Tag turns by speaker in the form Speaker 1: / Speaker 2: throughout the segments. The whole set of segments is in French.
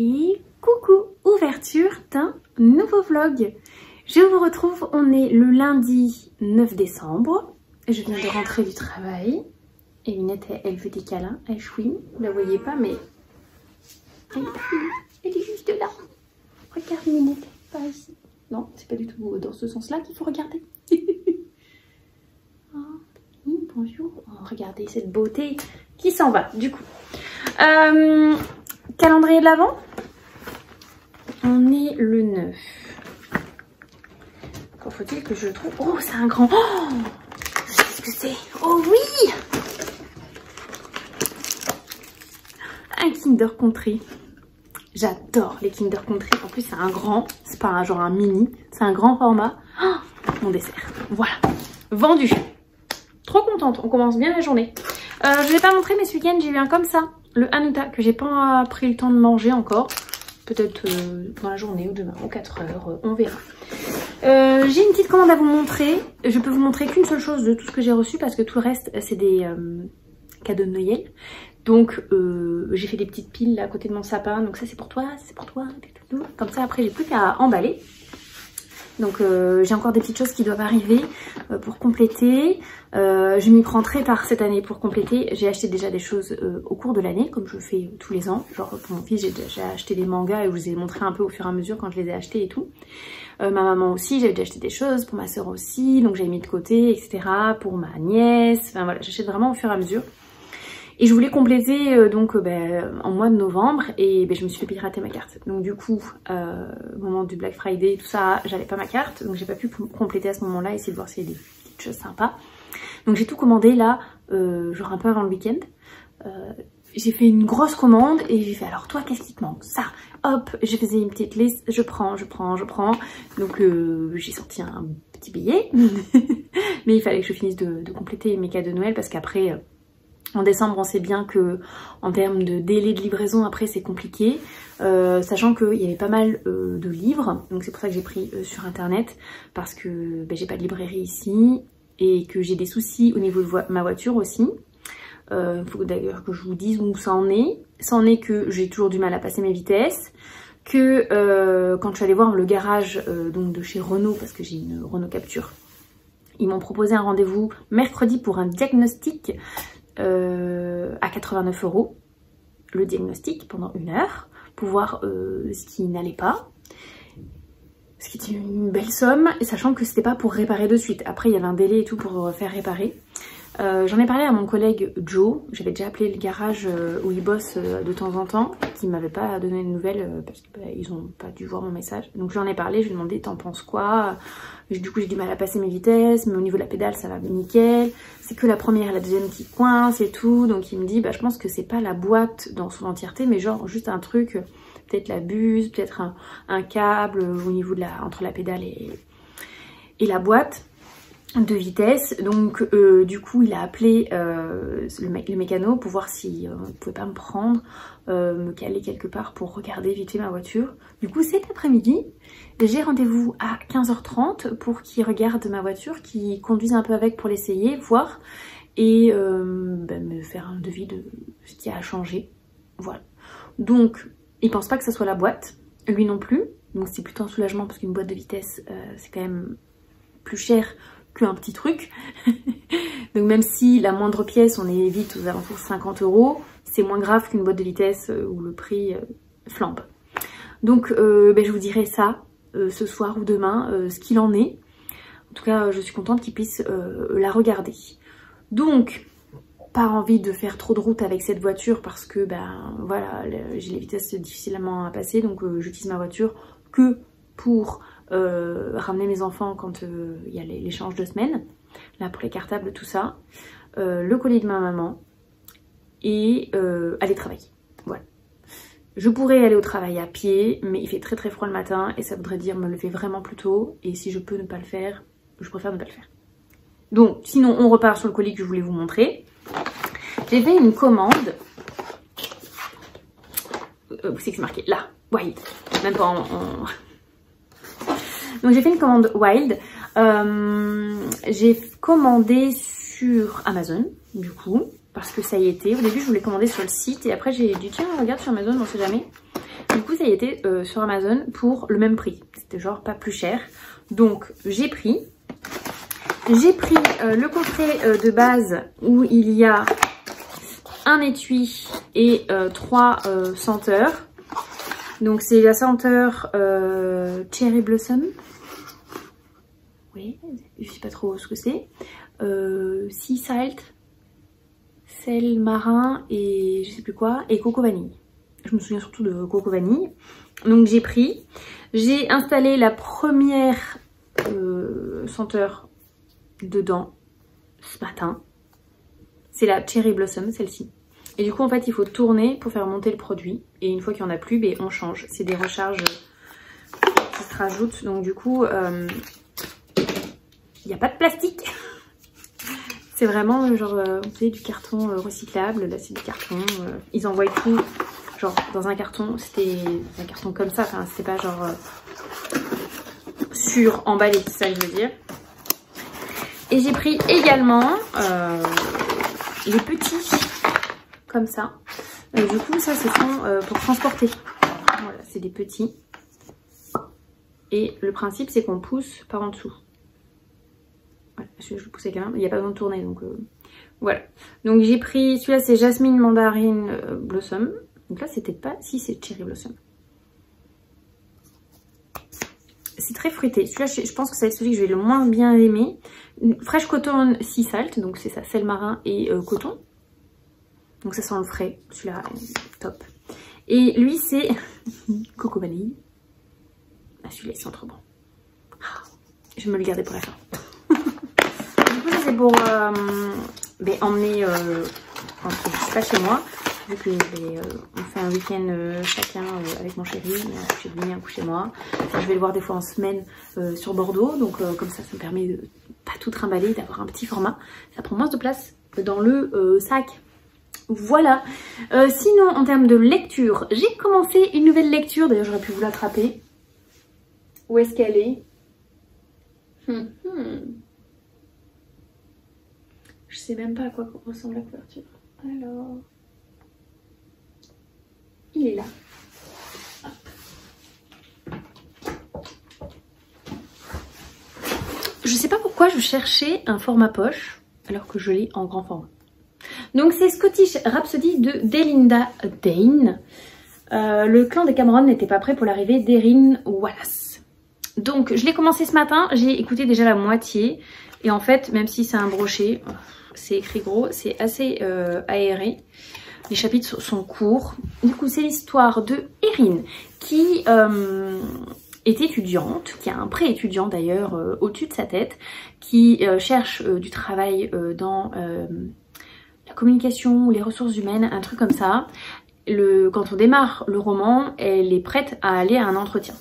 Speaker 1: Et coucou, ouverture d'un nouveau vlog. Je vous retrouve, on est le lundi 9 décembre. Je viens de rentrer du travail. Et Minette, elle fait des câlins, elle chouine. Vous la voyez pas, mais elle est juste là. Regarde Minette, par ici. Non, c'est pas du tout dans ce sens-là qu'il faut regarder. Oh, bonjour. Oh, regardez cette beauté qui s'en va, du coup. Calendrier de l'Avent. On est le 9. Encore faut-il que je le trouve. Oh, c'est un grand. Oh, je sais ce que c'est. Oh oui, un Kinder Country. J'adore les Kinder Country. En plus, c'est un grand. C'est pas un, genre un mini. C'est un grand format. Oh, mon dessert. Voilà. Vendu. Trop contente. On commence bien la journée. Je ne l'ai pas montré, mais ce week-end, j'ai eu un comme ça. Le Hanuta que j'ai pas pris le temps de manger encore. Peut-être dans la journée ou demain ou 4 heures. On verra. J'ai une petite commande à vous montrer. Je peux vous montrer qu'une seule chose de tout ce que j'ai reçu parce que tout le reste, c'est des cadeaux de Noël. Donc j'ai fait des petites piles là, à côté de mon sapin. Donc ça c'est pour toi, c'est pour toi. Comme ça après j'ai plus qu'à emballer. Donc j'ai encore des petites choses qui doivent arriver pour compléter. Je m'y prends très tard cette année pour compléter. J'ai acheté déjà des choses au cours de l'année, comme je fais tous les ans. Genre pour mon fils, j'ai déjà acheté des mangas et je vous ai montré un peu au fur et à mesure quand je les ai achetés et tout. Ma maman aussi, j'avais déjà acheté des choses, pour ma soeur aussi, donc j'avais mis de côté, etc. Pour ma nièce, enfin voilà, j'achète vraiment au fur et à mesure. Et je voulais compléter en mois de novembre et je me suis fait pirater ma carte. Donc du coup, au moment du Black Friday, tout ça, j'avais pas ma carte. Donc j'ai pas pu compléter à ce moment-là, essayer de voir s'il y a des petites choses sympas. Donc j'ai tout commandé là, genre un peu avant le week-end. J'ai fait une grosse commande et j'ai fait alors toi qu'est-ce qui te manque? Ça, hop, je faisais une petite liste, je prends. Donc j'ai sorti un petit billet. Mais il fallait que je finisse de compléter mes cadeaux de Noël parce qu'après... En décembre, on sait bien que en termes de délai de livraison, après c'est compliqué, sachant qu'il y avait pas mal de livres, donc c'est pour ça que j'ai pris sur internet, parce que j'ai pas de librairie ici et que j'ai des soucis au niveau de ma voiture aussi. Il faut d'ailleurs que je vous dise où ça en est. Ça en est que j'ai toujours du mal à passer mes vitesses, que quand je suis allée voir le garage donc de chez Renault, parce que j'ai une Renault Capture, ils m'ont proposé un rendez-vous mercredi pour un diagnostic. À 89 €, le diagnostic pendant 1 heure pour voir ce qui n'allait pas, ce qui était une belle somme, sachant que c'était pas pour réparer de suite. Après il y avait un délai et tout pour faire réparer. J'en ai parlé à mon collègue Joe, j'avais déjà appelé le garage où il bosse de temps en temps, qui m'avait pas donné de nouvelles parce qu'ils ont pas dû voir mon message. Donc j'en ai parlé, je lui ai demandé t'en penses quoi? Du coup j'ai du mal à passer mes vitesses, mais au niveau de la pédale ça va nickel. C'est que la première et la deuxième qui coincent et tout. Donc il me dit je pense que c'est pas la boîte dans son entièreté, mais genre juste un truc, peut-être la buse, peut-être un câble au niveau de entre la pédale et la boîte de vitesse. Donc du coup il a appelé le mécano pour voir si il pouvait pas me prendre, me caler quelque part pour regarder vite fait ma voiture. Du coup cet après-midi j'ai rendez-vous à 15h30 pour qu'il regarde ma voiture, qu'il conduise un peu avec pour l'essayer, voir et me faire un devis de ce qu'il y a à changer. Voilà. Donc il pense pas que ça soit la boîte, lui non plus, donc c'est plutôt un soulagement parce qu'une boîte de vitesse c'est quand même plus cher qu'un petit truc. Donc même si la moindre pièce on est vite aux alentours de 50 €, c'est moins grave qu'une boîte de vitesse où le prix flambe. Donc je vous dirai ça ce soir ou demain, ce qu'il en est. En tout cas je suis contente qu'il puisse la regarder. Donc pas envie de faire trop de route avec cette voiture parce que voilà, j'ai les vitesses difficilement à passer, donc j'utilise ma voiture que pour ramener mes enfants quand il y a l'échange de semaine, là pour les cartables, tout ça, le colis de ma maman et aller travailler. Voilà. Je pourrais aller au travail à pied, mais il fait très très froid le matin et ça voudrait dire me lever vraiment plus tôt, et si je peux ne pas le faire, je préfère ne pas le faire. Donc sinon on repart sur le colis que je voulais vous montrer. J'ai fait une commande, où c'est que c'est marqué là, Wild, même pas en... Donc j'ai fait une commande Wild, j'ai commandé sur Amazon du coup, parce que ça y était. Au début je voulais commander sur le site et après j'ai dit tiens regarde sur Amazon, on sait jamais. Du coup ça y était sur Amazon pour le même prix. C'était genre pas plus cher. Donc j'ai pris le coffret de base où il y a un étui et 3 senteurs. Donc c'est la senteur Cherry Blossom. Oui, je sais pas trop ce que c'est. Sea Salt, sel marin et je sais plus quoi, et coco vanille. Je me souviens surtout de coco vanille. Donc j'ai installé la première senteur dedans ce matin. C'est la Cherry Blossom, celle-ci. Et du coup en fait il faut tourner pour faire monter le produit. Et une fois qu'il n'y en a plus, ben, on change. C'est des recharges qui se rajoutent. Donc du coup, il n'y a pas de plastique. C'est vraiment genre, vous savez, du carton recyclable. Là c'est du carton. Ils envoient tout genre dans un carton. C'était un carton comme ça. Enfin c'était pas genre sur-emballé, c'est ça que je veux dire. Et j'ai pris également les petits comme ça. Du coup ça ce sont pour transporter. Voilà, c'est des petits. Et le principe c'est qu'on pousse par en dessous. Voilà, je vais pousser quand même. Il n'y a pas besoin de tourner donc voilà. Donc j'ai pris celui-là, c'est Jasmine Mandarine Blossom. Donc là c'était pas, si c'est Cherry Blossom. C'est très fruité. Celui-là je pense que c'est celui que je vais le moins bien aimer. Fresh Cotton Sea Salt, donc c'est ça, sel marin et coton. Donc ça sent le frais, celui-là top. Et lui c'est coco vanille. Ah celui-là il sent trop bon. Je vais me le garder pour la fin. Du coup ça c'est pour emmener quand je suis pas chez moi. Vu que on fait un week-end chacun avec mon chéri, un coup chez lui, un coup chez moi. Enfin, je vais le voir des fois en semaine sur Bordeaux. Donc comme ça me permet de pas tout trimballer, d'avoir un petit format. Ça prend moins de place dans le sac. Voilà. Sinon, en termes de lecture, j'ai commencé une nouvelle lecture. D'ailleurs, j'aurais pu vous l'attraper. Où est-ce qu'elle est, Je sais même pas à quoi ressemble la couverture. Alors... il est là. Hop. Je sais pas pourquoi je cherchais un format poche alors que je l'ai en grand format. Donc c'est Scottish Rhapsody de Delinda Dane. Le clan des Cameron n'était pas prêt pour l'arrivée d'Erin Wallace. Donc je l'ai commencé ce matin, j'ai écouté déjà la moitié. Et en fait, même si c'est un brochet, c'est écrit gros, c'est assez aéré. Les chapitres sont courts. Du coup, c'est l'histoire de Erin qui est étudiante, qui a un pré-étudiant d'ailleurs au-dessus de sa tête, qui cherche du travail dans la communication ou les ressources humaines, un truc comme ça. Quand on démarre le roman, elle est prête à aller à un entretien.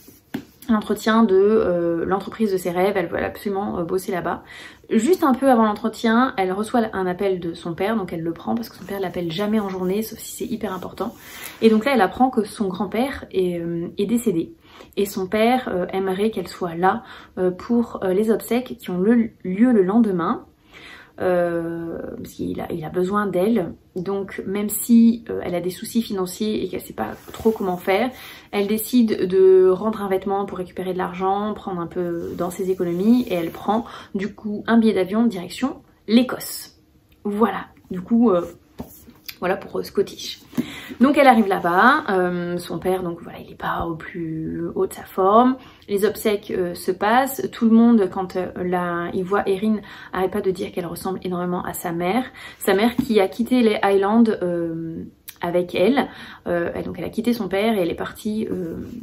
Speaker 1: Un entretien de l'entreprise de ses rêves, elle veut absolument bosser là-bas. Juste un peu avant l'entretien, elle reçoit un appel de son père, donc elle le prend parce que son père l'appelle jamais en journée, sauf si c'est hyper important. Et donc là, elle apprend que son grand-père est décédé. Et son père aimerait qu'elle soit là pour les obsèques qui ont lieu le lendemain. Parce qu'il a besoin d'elle, donc même si elle a des soucis financiers et qu'elle sait pas trop comment faire, elle décide de rendre un vêtement pour récupérer de l'argent, prendre un peu dans ses économies, et elle prend du coup un billet d'avion direction l'Écosse. Voilà, du coup voilà pour Scottish. Donc elle arrive là-bas, son père donc voilà il est pas au plus haut de sa forme, les obsèques se passent, tout le monde quand il voit Erin arrête pas de dire qu'elle ressemble énormément à sa mère qui a quitté les Highlands avec elle, donc elle a quitté son père et elle est partie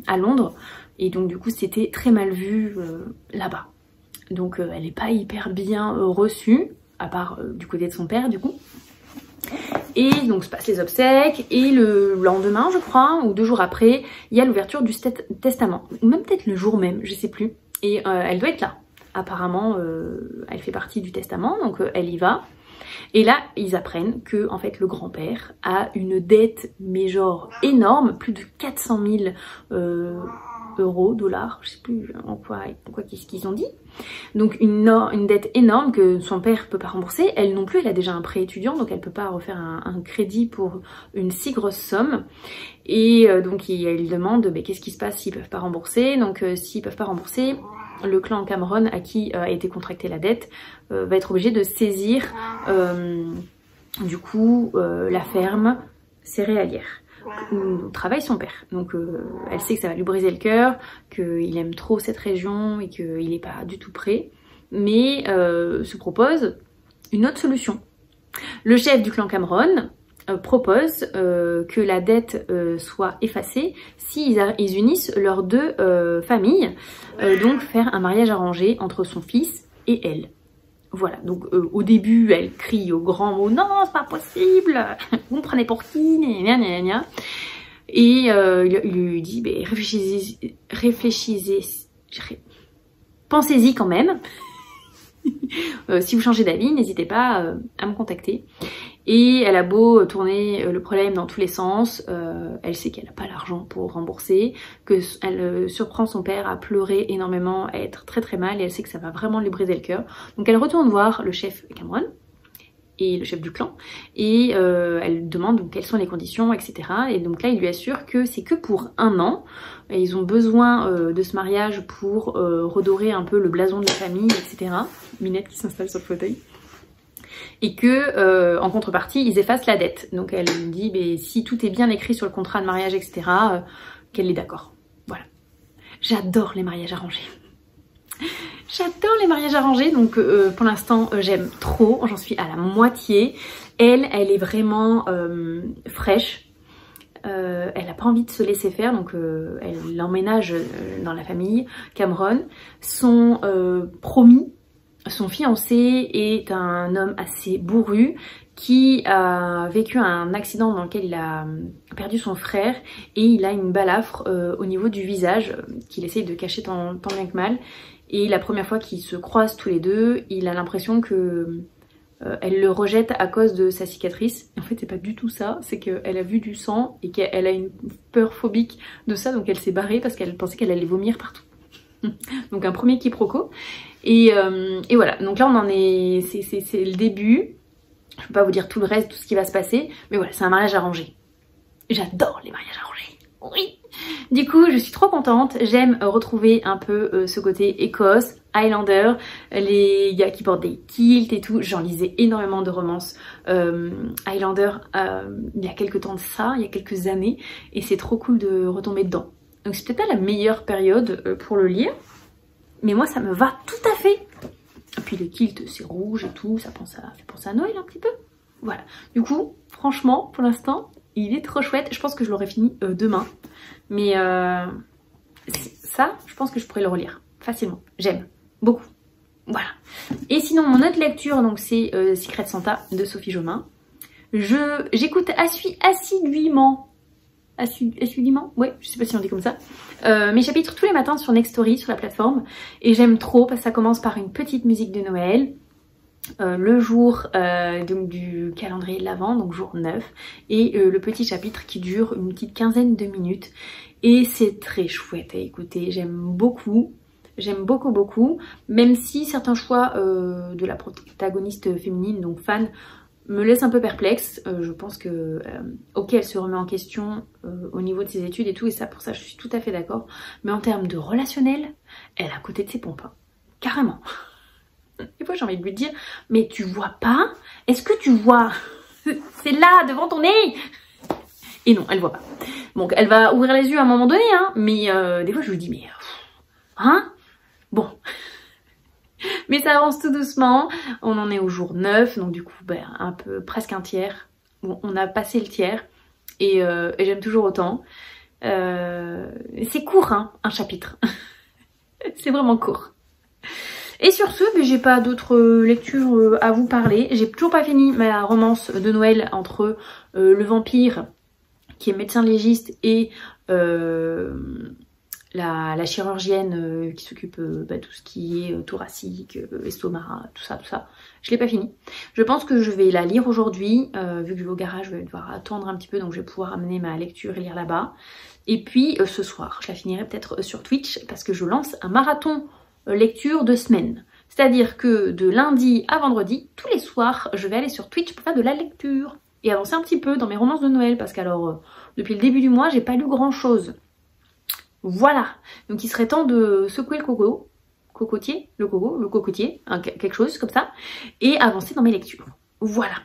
Speaker 1: à Londres et donc du coup c'était très mal vu là-bas, donc elle est pas hyper bien reçue à part du côté de son père du coup. Et donc se passent les obsèques et le lendemain je crois ou 2 jours après il y a l'ouverture du testament, ou même peut-être le jour même, je sais plus, et elle doit être là. Apparemment elle fait partie du testament, donc elle y va. Et là ils apprennent que en fait le grand-père a une dette mais genre énorme, plus de 400 000 euros, dollars, je sais plus en quoi qu'est-ce qu'ils ont dit. Donc une dette énorme que son père peut pas rembourser. Elle non plus, elle a déjà un prêt étudiant, donc elle peut pas refaire un crédit pour une si grosse somme. Et donc il demande qu'est-ce qui se passe s'ils peuvent pas rembourser. Donc s'ils peuvent pas rembourser, le clan Cameron à qui a été contractée la dette va être obligé de saisir du coup la ferme céréalière où travaille son père. Donc elle sait que ça va lui briser le cœur, qu'il aime trop cette région et qu'il n'est pas du tout prêt, mais se propose une autre solution. Le chef du clan Cameron propose que la dette soit effacée s'ils unissent leurs deux familles, donc faire un mariage arrangé entre son fils et elle. Voilà, donc au début, elle crie au grand mot « Non, c'est pas possible, vous me prenez pour qui ?» Et il lui dit « Réfléchissez, pensez-y quand même. Si vous changez d'avis, n'hésitez pas à me contacter. » Et elle a beau tourner le problème dans tous les sens, elle sait qu'elle n'a pas l'argent pour rembourser, qu'elle surprend son père à pleurer énormément, à être très très mal, et elle sait que ça va vraiment lui briser le cœur. Donc elle retourne voir le chef Cameron, et le chef du clan, et elle demande donc quelles sont les conditions, etc. Et donc là il lui assure que c'est que pour 1 an, et ils ont besoin de ce mariage pour redorer un peu le blason de la famille, etc. Minette qui s'installe sur le fauteuil. Et que en contrepartie ils effacent la dette. Donc elle dit si tout est bien écrit sur le contrat de mariage, etc. Qu'elle est d'accord. Voilà. J'adore les mariages arrangés. J'adore les mariages arrangés, donc pour l'instant j'aime trop, j'en suis à la moitié. Elle est vraiment fraîche. Elle n'a pas envie de se laisser faire, donc elle l'emménage dans la famille Cameron. Son promis, son fiancé est un homme assez bourru qui a vécu un accident dans lequel il a perdu son frère et il a une balafre au niveau du visage qu'il essaye de cacher tant bien que mal. Et la première fois qu'ils se croisent tous les deux, il a l'impression que elle le rejette à cause de sa cicatrice. Et en fait c'est pas du tout ça, c'est qu'elle a vu du sang et qu'elle a une peur phobique de ça, donc elle s'est barrée parce qu'elle pensait qu'elle allait vomir partout. Donc un premier quiproquo. Et voilà, donc là on en est, c'est le début. Je peux pas vous dire tout le reste, tout ce qui va se passer, mais voilà, c'est un mariage arrangé. J'adore les mariages arrangés, oui. Du coup, je suis trop contente, j'aime retrouver un peu ce côté Écosse, Highlander, les gars qui portent des kilts et tout. J'en lisais énormément de romances Highlander il y a quelques temps de ça, il y a quelques années, et c'est trop cool de retomber dedans. Donc c'est peut-être pas la meilleure période pour le lire, mais moi ça me va tout à fait. Et puis les kilts c'est rouge et tout, ça fait penser à Noël un petit peu. Voilà, du coup franchement pour l'instant il est trop chouette. Je pense que je l'aurai fini demain, mais ça je pense que je pourrais le relire facilement. J'aime beaucoup. Voilà. Et sinon mon autre lecture donc c'est Secret Santa de Sophie Jomain. J'écoute assidûment, ouais, je sais pas si on dit comme ça, mes chapitres tous les matins sur Nextory, sur la plateforme, et j'aime trop parce que ça commence par une petite musique de Noël, le jour donc du calendrier de l'Avent, donc jour 9, et le petit chapitre qui dure une petite quinzaine de minutes, et c'est très chouette à écouter, j'aime beaucoup, même si certains choix de la protagoniste féminine, donc Fan, me laisse un peu perplexe. Je pense que ok, elle se remet en question au niveau de ses études et tout, et ça, pour ça je suis tout à fait d'accord, mais en termes de relationnel, elle est à côté de ses pompes, hein. Carrément. Des fois j'ai envie de lui dire mais tu vois pas, est-ce que tu vois, c'est là devant ton nez, et non, elle voit pas. Donc elle va ouvrir les yeux à un moment donné, hein, mais des fois je lui dis mais hein, bon. Mais ça avance tout doucement, on en est au jour 9, donc du coup un peu, presque un tiers. Bon, on a passé le tiers et j'aime toujours autant. C'est court hein, un chapitre, c'est vraiment court. Et sur ce, j'ai pas d'autres lectures à vous parler. J'ai toujours pas fini ma romance de Noël entre le vampire qui est médecin légiste et la chirurgienne qui s'occupe tout ce qui est thoracique, estomac, tout ça. Je l'ai pas fini. Je pense que je vais la lire aujourd'hui, vu que je vais au garage, je vais devoir attendre un petit peu, donc je vais pouvoir amener ma lecture et lire là-bas. Et puis ce soir, je la finirai peut-être sur Twitch parce que je lance un marathon lecture de semaine. C'est-à-dire que de lundi à vendredi, tous les soirs, je vais aller sur Twitch pour faire de la lecture et avancer un petit peu dans mes romances de Noël parce qu'alors, depuis le début du mois, j'ai pas lu grand-chose. Voilà, donc il serait temps de secouer le cocotier, le cocotier, hein, quelque chose comme ça, et avancer dans mes lectures. Voilà.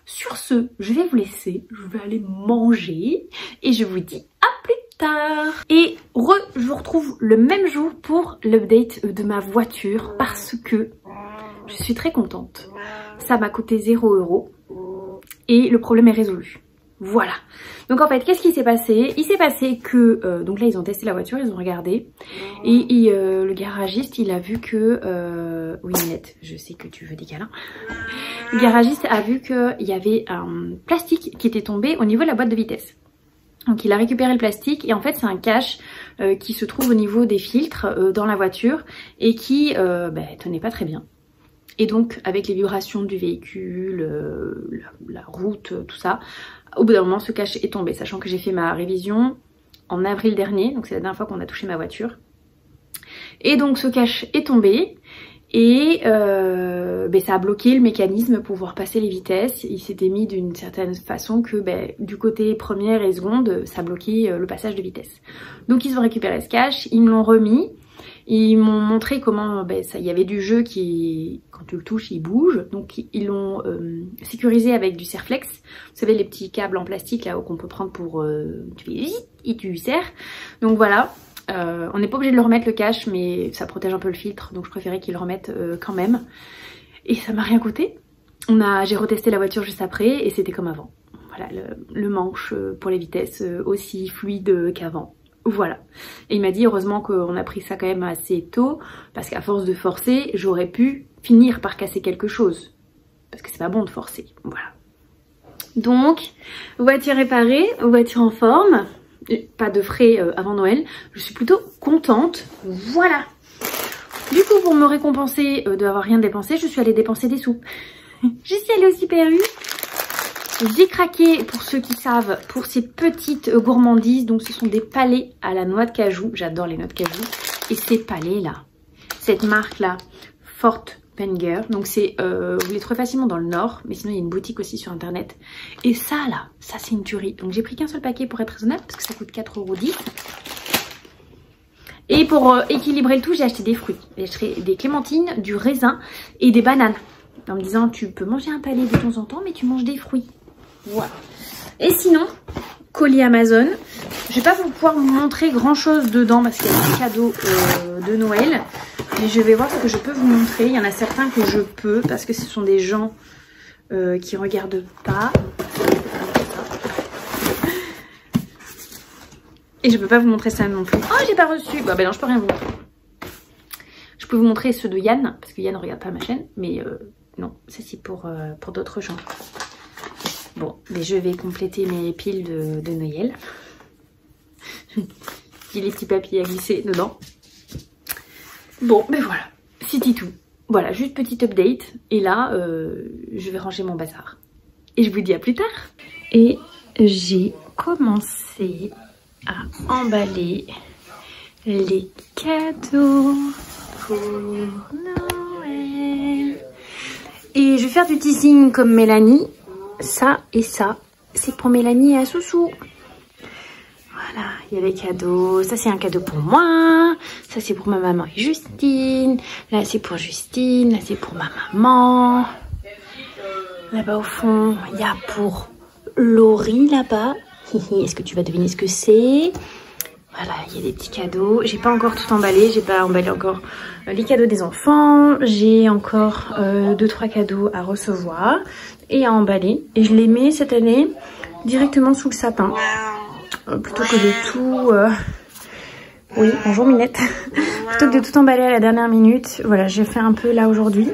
Speaker 1: Sur ce, je vais vous laisser, je vais aller manger et je vous dis à plus tard. Et je vous retrouve le même jour pour l'update de ma voiture parce que je suis très contente. Ça m'a coûté 0 € et le problème est résolu. Voilà. Donc en fait, qu'est-ce qui s'est passé? Il s'est passé que, donc là ils ont testé la voiture, ils ont regardé et le garagiste il a vu que, oui Minette, je sais que tu veux des câlins. Le garagiste a vu qu'il y avait un plastique qui était tombé au niveau de la boîte de vitesse. Donc il a récupéré le plastique et en fait c'est un cache qui se trouve au niveau des filtres dans la voiture et qui tenait pas très bien. Et donc avec les vibrations du véhicule, la route, tout ça, au bout d'un moment ce cache est tombé, sachant que j'ai fait ma révision en avril dernier, donc c'est la dernière fois qu'on a touché ma voiture. Et donc ce cache est tombé et ça a bloqué le mécanisme pour pouvoir passer les vitesses. Il s'était mis d'une certaine façon que du côté première et seconde, ça bloquait le passage de vitesse. Donc ils ont récupéré ce cache, ils me l'ont remis. Ils m'ont montré comment il y avait du jeu qui, quand tu le touches, il bouge. Donc ils l'ont sécurisé avec du serflex. Vous savez, les petits câbles en plastique là qu'on peut prendre pour... tu fais et tu serres. Donc voilà, on n'est pas obligé de le remettre le cache, mais ça protège un peu le filtre. Donc je préférais qu'ils le remettent quand même. Et ça m'a rien coûté. J'ai retesté la voiture juste après et c'était comme avant. Voilà, le manche pour les vitesses aussi fluide qu'avant. Voilà. Et il m'a dit heureusement qu'on a pris ça quand même assez tôt parce qu'à force de forcer, j'aurais pu finir par casser quelque chose. Parce que c'est pas bon de forcer. Voilà. Donc, voiture réparée, voiture en forme. Pas de frais avant Noël. Je suis plutôt contente. Voilà. Du coup, pour me récompenser d'avoir rien dépensé, je suis allée dépenser des sous. Je suis allée au Super U. J'ai craqué, pour ceux qui savent, pour ces petites gourmandises. Donc ce sont des palets à la noix de cajou. J'adore les noix de cajou. Et ces palets là, cette marque là, Fort Banger. Donc c'est, vous les trouvez facilement dans le Nord. Mais sinon il y a une boutique aussi sur internet. Et ça là, ça c'est une tuerie. Donc j'ai pris qu'un seul paquet pour être raisonnable. Parce que ça coûte 4,10 €. Et pour équilibrer le tout, j'ai acheté des fruits. J'ai acheté des clémentines, du raisin et des bananes. En me disant, tu peux manger un palais de temps en temps, mais tu manges des fruits. Voilà. Et sinon, colis Amazon. Je vais pas pouvoir vous montrer grand chose dedans parce qu'il y a des cadeaux de Noël. Mais je vais voir ce que je peux vous montrer. Il y en a certains que je peux parce que ce sont des gens qui regardent pas. Et je peux pas vous montrer ça non plus. Oh, j'ai pas reçu. Bah non, je peux rien vous montrer. Je peux vous montrer ceux de Yann parce que Yann ne regarde pas ma chaîne. Mais non, ça c'est pour d'autres gens. Bon, mais je vais compléter mes piles de Noël. J'ai les petits papiers à glisser dedans. Bon, ben voilà, c'était tout. Voilà, juste petite update. Et là, je vais ranger mon bazar. Et je vous dis à plus tard. Et j'ai commencé à emballer les cadeaux pour Noël. Et je vais faire du teasing comme Mélanie. Ça et ça, c'est pour Mélanie et à Soussou. Voilà, il y a des cadeaux. Ça, c'est un cadeau pour moi. Ça, c'est pour ma maman et Justine. Là, c'est pour Justine. Là, c'est pour ma maman. Là-bas, au fond, il y a pour Laurie, là-bas. Est-ce que tu vas deviner ce que c'est? Voilà, il y a des petits cadeaux. J'ai pas encore tout emballé. J'ai pas emballé encore les cadeaux des enfants. J'ai encore 2-3 cadeaux à recevoir et à emballer. Et je les mets cette année directement sous le sapin. Plutôt que de tout... Oui, bonjour Minette. Plutôt que de tout emballer à la dernière minute. Voilà, j'ai fait un peu là aujourd'hui.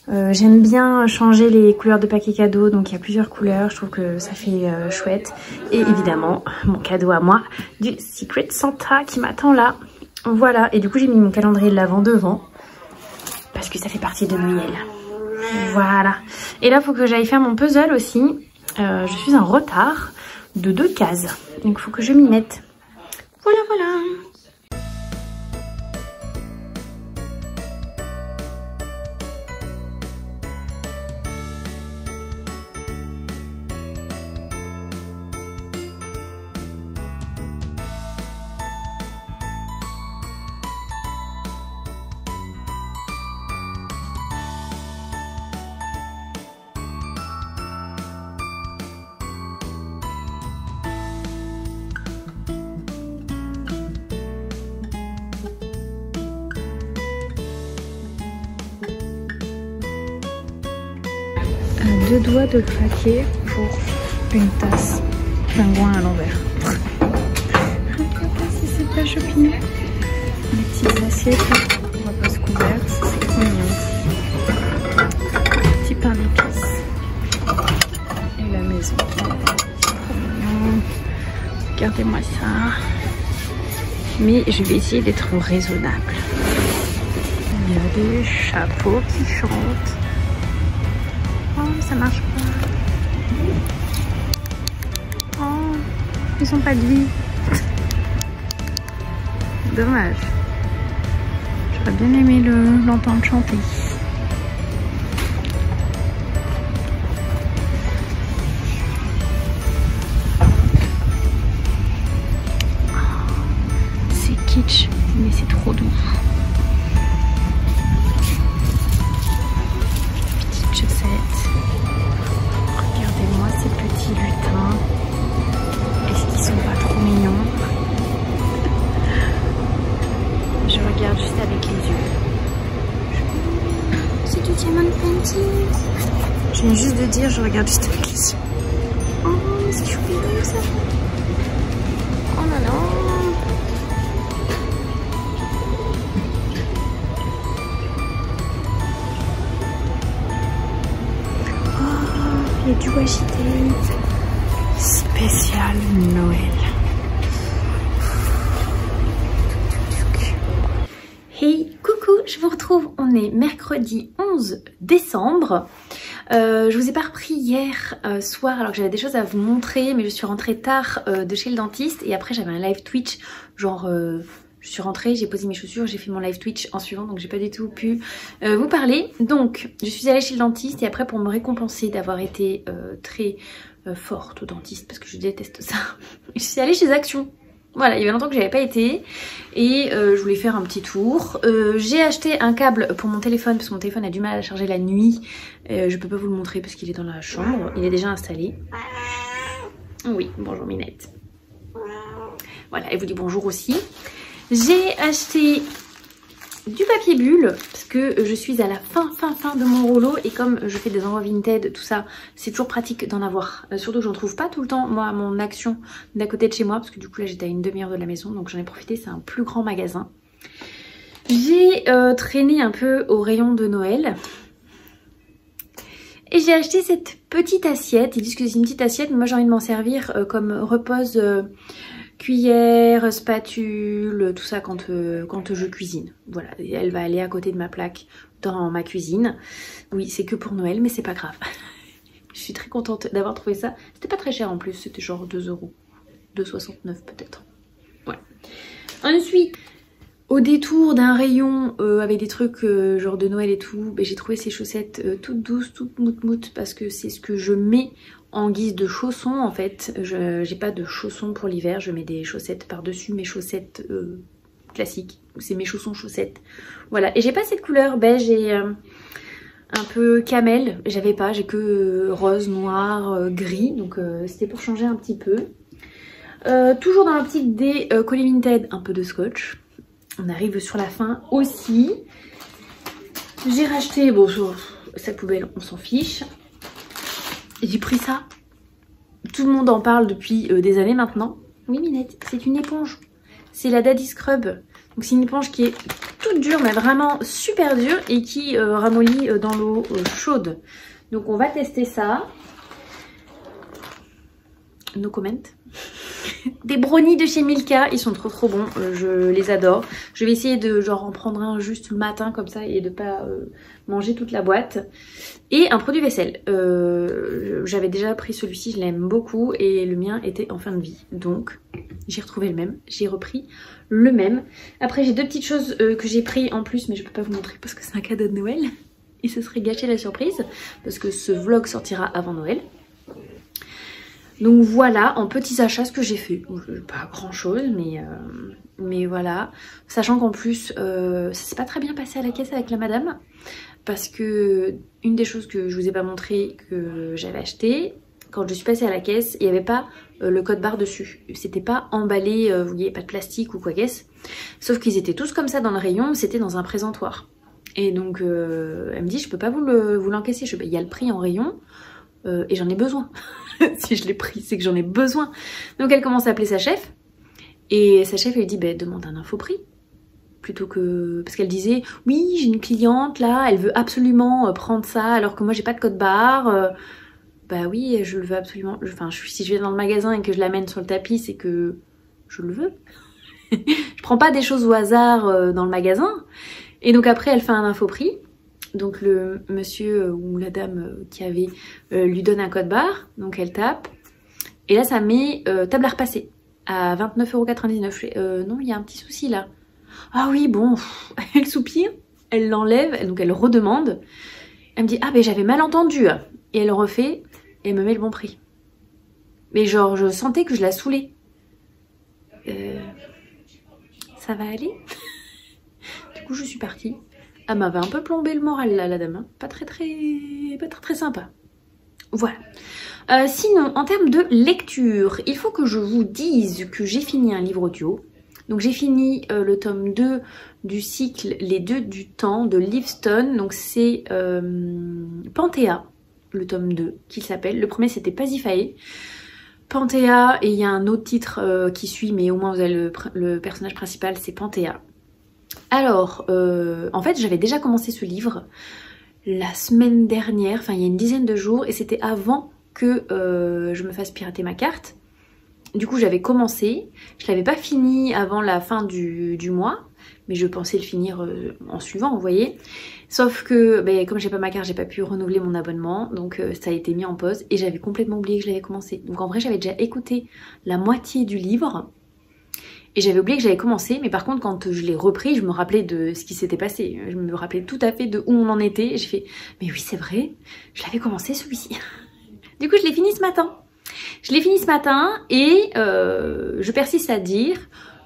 Speaker 1: J'aime bien changer les couleurs de paquets cadeaux, donc il y a plusieurs couleurs, je trouve que ça fait chouette. Et évidemment, mon cadeau à moi, du Secret Santa qui m'attend là. Voilà, et du coup j'ai mis mon calendrier de l'Avent devant, parce que ça fait partie de Noël. Voilà. Et là, il faut que j'aille faire mon puzzle aussi. Je suis en retard de 2 cases, donc il faut que je m'y mette. Voilà, voilà.
Speaker 2: Deux doigts de craquer pour une tasse pingouin à l'envers. Regarde si c'est pas champignon. Les petites assiettes, on va pas se couvrir, c'est trop mignon. Petit pain d'épices. Et la maison. C'est trop mignon. Regardez-moi ça. Mais je vais essayer d'être raisonnable. Il y a des chapeaux qui chantent. Oh, ça marche pas. Oh, ils sont pas de vie. Dommage. J'aurais bien aimé l'entendre chanter. Oh, c'est kitsch, mais c'est trop doux. Regardez-moi ces petits lutins. Est-ce qu'ils sont pas trop mignons? Je regarde juste avec les yeux. C'est du diamond painting. Je viens juste de dire, je regarde juste avec les yeux. Oh, c'est choupi ça. Oh là là. Il y a du washi tape spécial Noël.
Speaker 1: Hey, coucou, je vous retrouve, on est mercredi 11 décembre. Je vous ai pas repris hier soir alors que j'avais des choses à vous montrer, mais je suis rentrée tard de chez le dentiste et après j'avais un live Twitch, genre... je suis rentrée, j'ai posé mes chaussures, j'ai fait mon live Twitch en suivant, donc j'ai pas du tout pu vous parler. Donc, je suis allée chez le dentiste et après pour me récompenser d'avoir été très forte au dentiste, parce que je déteste ça, je suis allée chez Action. Voilà, il y avait longtemps que j'avais pas été et je voulais faire un petit tour. J'ai acheté un câble pour mon téléphone parce que mon téléphone a du mal à charger la nuit. Je peux pas vous le montrer parce qu'il est dans la chambre, il est déjà installé. Oui, bonjour Minette. Voilà, elle vous dit bonjour aussi. J'ai acheté du papier bulle parce que je suis à la fin de mon rouleau et comme je fais des envois Vinted, tout ça, c'est toujours pratique d'en avoir. Surtout que j'en trouve pas tout le temps, moi, à mon Action d'à côté de chez moi parce que du coup là j'étais à une demi-heure de la maison donc j'en ai profité, c'est un plus grand magasin. J'ai traîné un peu au rayon de Noël et j'ai acheté cette petite assiette. Ils disent que c'est une petite assiette mais moi j'ai envie de m'en servir comme repose... cuillère, spatule, tout ça quand je cuisine. Voilà, et elle va aller à côté de ma plaque dans ma cuisine. Oui, c'est que pour Noël, mais c'est pas grave. Je suis très contente d'avoir trouvé ça. C'était pas très cher en plus, c'était genre 2 €. 2,69 peut-être. Ouais. Ensuite, au détour d'un rayon avec des trucs genre de Noël et tout, j'ai trouvé ces chaussettes toutes douces, toutes mout-mout parce que c'est ce que je mets en guise de chaussons en fait. J'ai pas de chaussons pour l'hiver, je mets des chaussettes par-dessus mes chaussettes classiques. C'est mes chaussons chaussettes. Voilà, et j'ai pas cette couleur beige et un peu camel. J'avais pas, j'ai que rose, noir, gris. Donc c'était pour changer un petit peu. Toujours dans l'optique des colis Vinted, un peu de scotch. On arrive sur la fin aussi. J'ai racheté, bon, cette poubelle, on s'en fiche. J'ai pris ça. Tout le monde en parle depuis des années maintenant. Oui, Minette, c'est une éponge. C'est la Daddy Scrub. Donc c'est une éponge qui est toute dure, mais vraiment super dure et qui ramollit dans l'eau chaude. Donc on va tester ça. No comment. Des brownies de chez Milka, ils sont trop bons, je les adore. Je vais essayer de genre en prendre un juste le matin comme ça et de pas manger toute la boîte. Et un produit vaisselle, j'avais déjà pris celui-ci, je l'aime beaucoup et le mien était en fin de vie. Donc j'ai retrouvé le même, j'ai repris le même. Après j'ai deux petites choses que j'ai pris en plus mais je peux pas vous montrer parce que c'est un cadeau de Noël. Et ce serait gâcher la surprise parce que ce vlog sortira avant Noël. Donc voilà, en petits achats ce que j'ai fait. Pas grand chose mais voilà. Sachant qu'en plus ça s'est pas très bien passé à la caisse avec la madame. Parce que une des choses que je vous ai pas montré que j'avais acheté, quand je suis passée à la caisse, il n'y avait pas le code barre dessus. C'était pas emballé, vous voyez, pas de plastique ou quoi qu'est-ce. Sauf qu'ils étaient tous comme ça dans le rayon, c'était dans un présentoir. Et donc elle me dit je peux pas vous l'encaisser. Je dis il y a le prix en rayon et j'en ai besoin. Si je l'ai pris c'est que j'en ai besoin. Donc elle commence à appeler sa chef et sa chef elle lui dit bah, demande un info prix. Plutôt que... Parce qu'elle disait oui j'ai une cliente là elle veut absolument prendre ça alors que moi j'ai pas de code barre. Bah oui je le veux absolument. Enfin si je vais dans le magasin et que je l'amène sur le tapis c'est que je le veux. Je prends pas des choses au hasard dans le magasin. Et donc après elle fait un info prix. Donc le monsieur ou la dame qui avait lui donne un code barre. Donc elle tape. Et là ça met table à repasser à 29,99 €. Non il y a un petit souci là. Ah oui bon, elle soupire, elle l'enlève, donc elle redemande. Elle me dit ah ben j'avais mal entendu. Et elle refait et elle me met le bon prix. Mais genre je sentais que je la saoulais. Ça va aller? Du coup je suis partie. Elle m'avait un peu plombé le moral là la dame, hein. Pas très sympa. Voilà. Sinon en termes de lecture, il faut que je vous dise que j'ai fini un livre audio. Donc j'ai fini le tome 2 du cycle Les Deux du Temps de Liveston. Donc c'est Panthéa, le tome 2 qu'il s'appelle. Le premier c'était Pasiphae. Panthéa et il y a un autre titre qui suit mais au moins vous avez le personnage principal c'est Panthéa. Alors en fait j'avais déjà commencé ce livre la semaine dernière, enfin il y a une dizaine de jours et c'était avant que je me fasse pirater ma carte. Du coup j'avais commencé, je l'avais pas fini avant la fin du mois, mais je pensais le finir en suivant, vous voyez. Sauf que ben, comme j'ai pas ma carte, j'ai pas pu renouveler mon abonnement, donc ça a été mis en pause et j'avais complètement oublié que je l'avais commencé. Donc en vrai j'avais déjà écouté la moitié du livre et j'avais oublié que j'avais commencé, mais par contre quand je l'ai repris, je me rappelais de ce qui s'était passé. Je me rappelais tout à fait de où on en était et j'ai fait mais oui c'est vrai, je l'avais commencé celui-ci. Du coup je l'ai fini ce matin. Je l'ai fini ce matin et je persiste à dire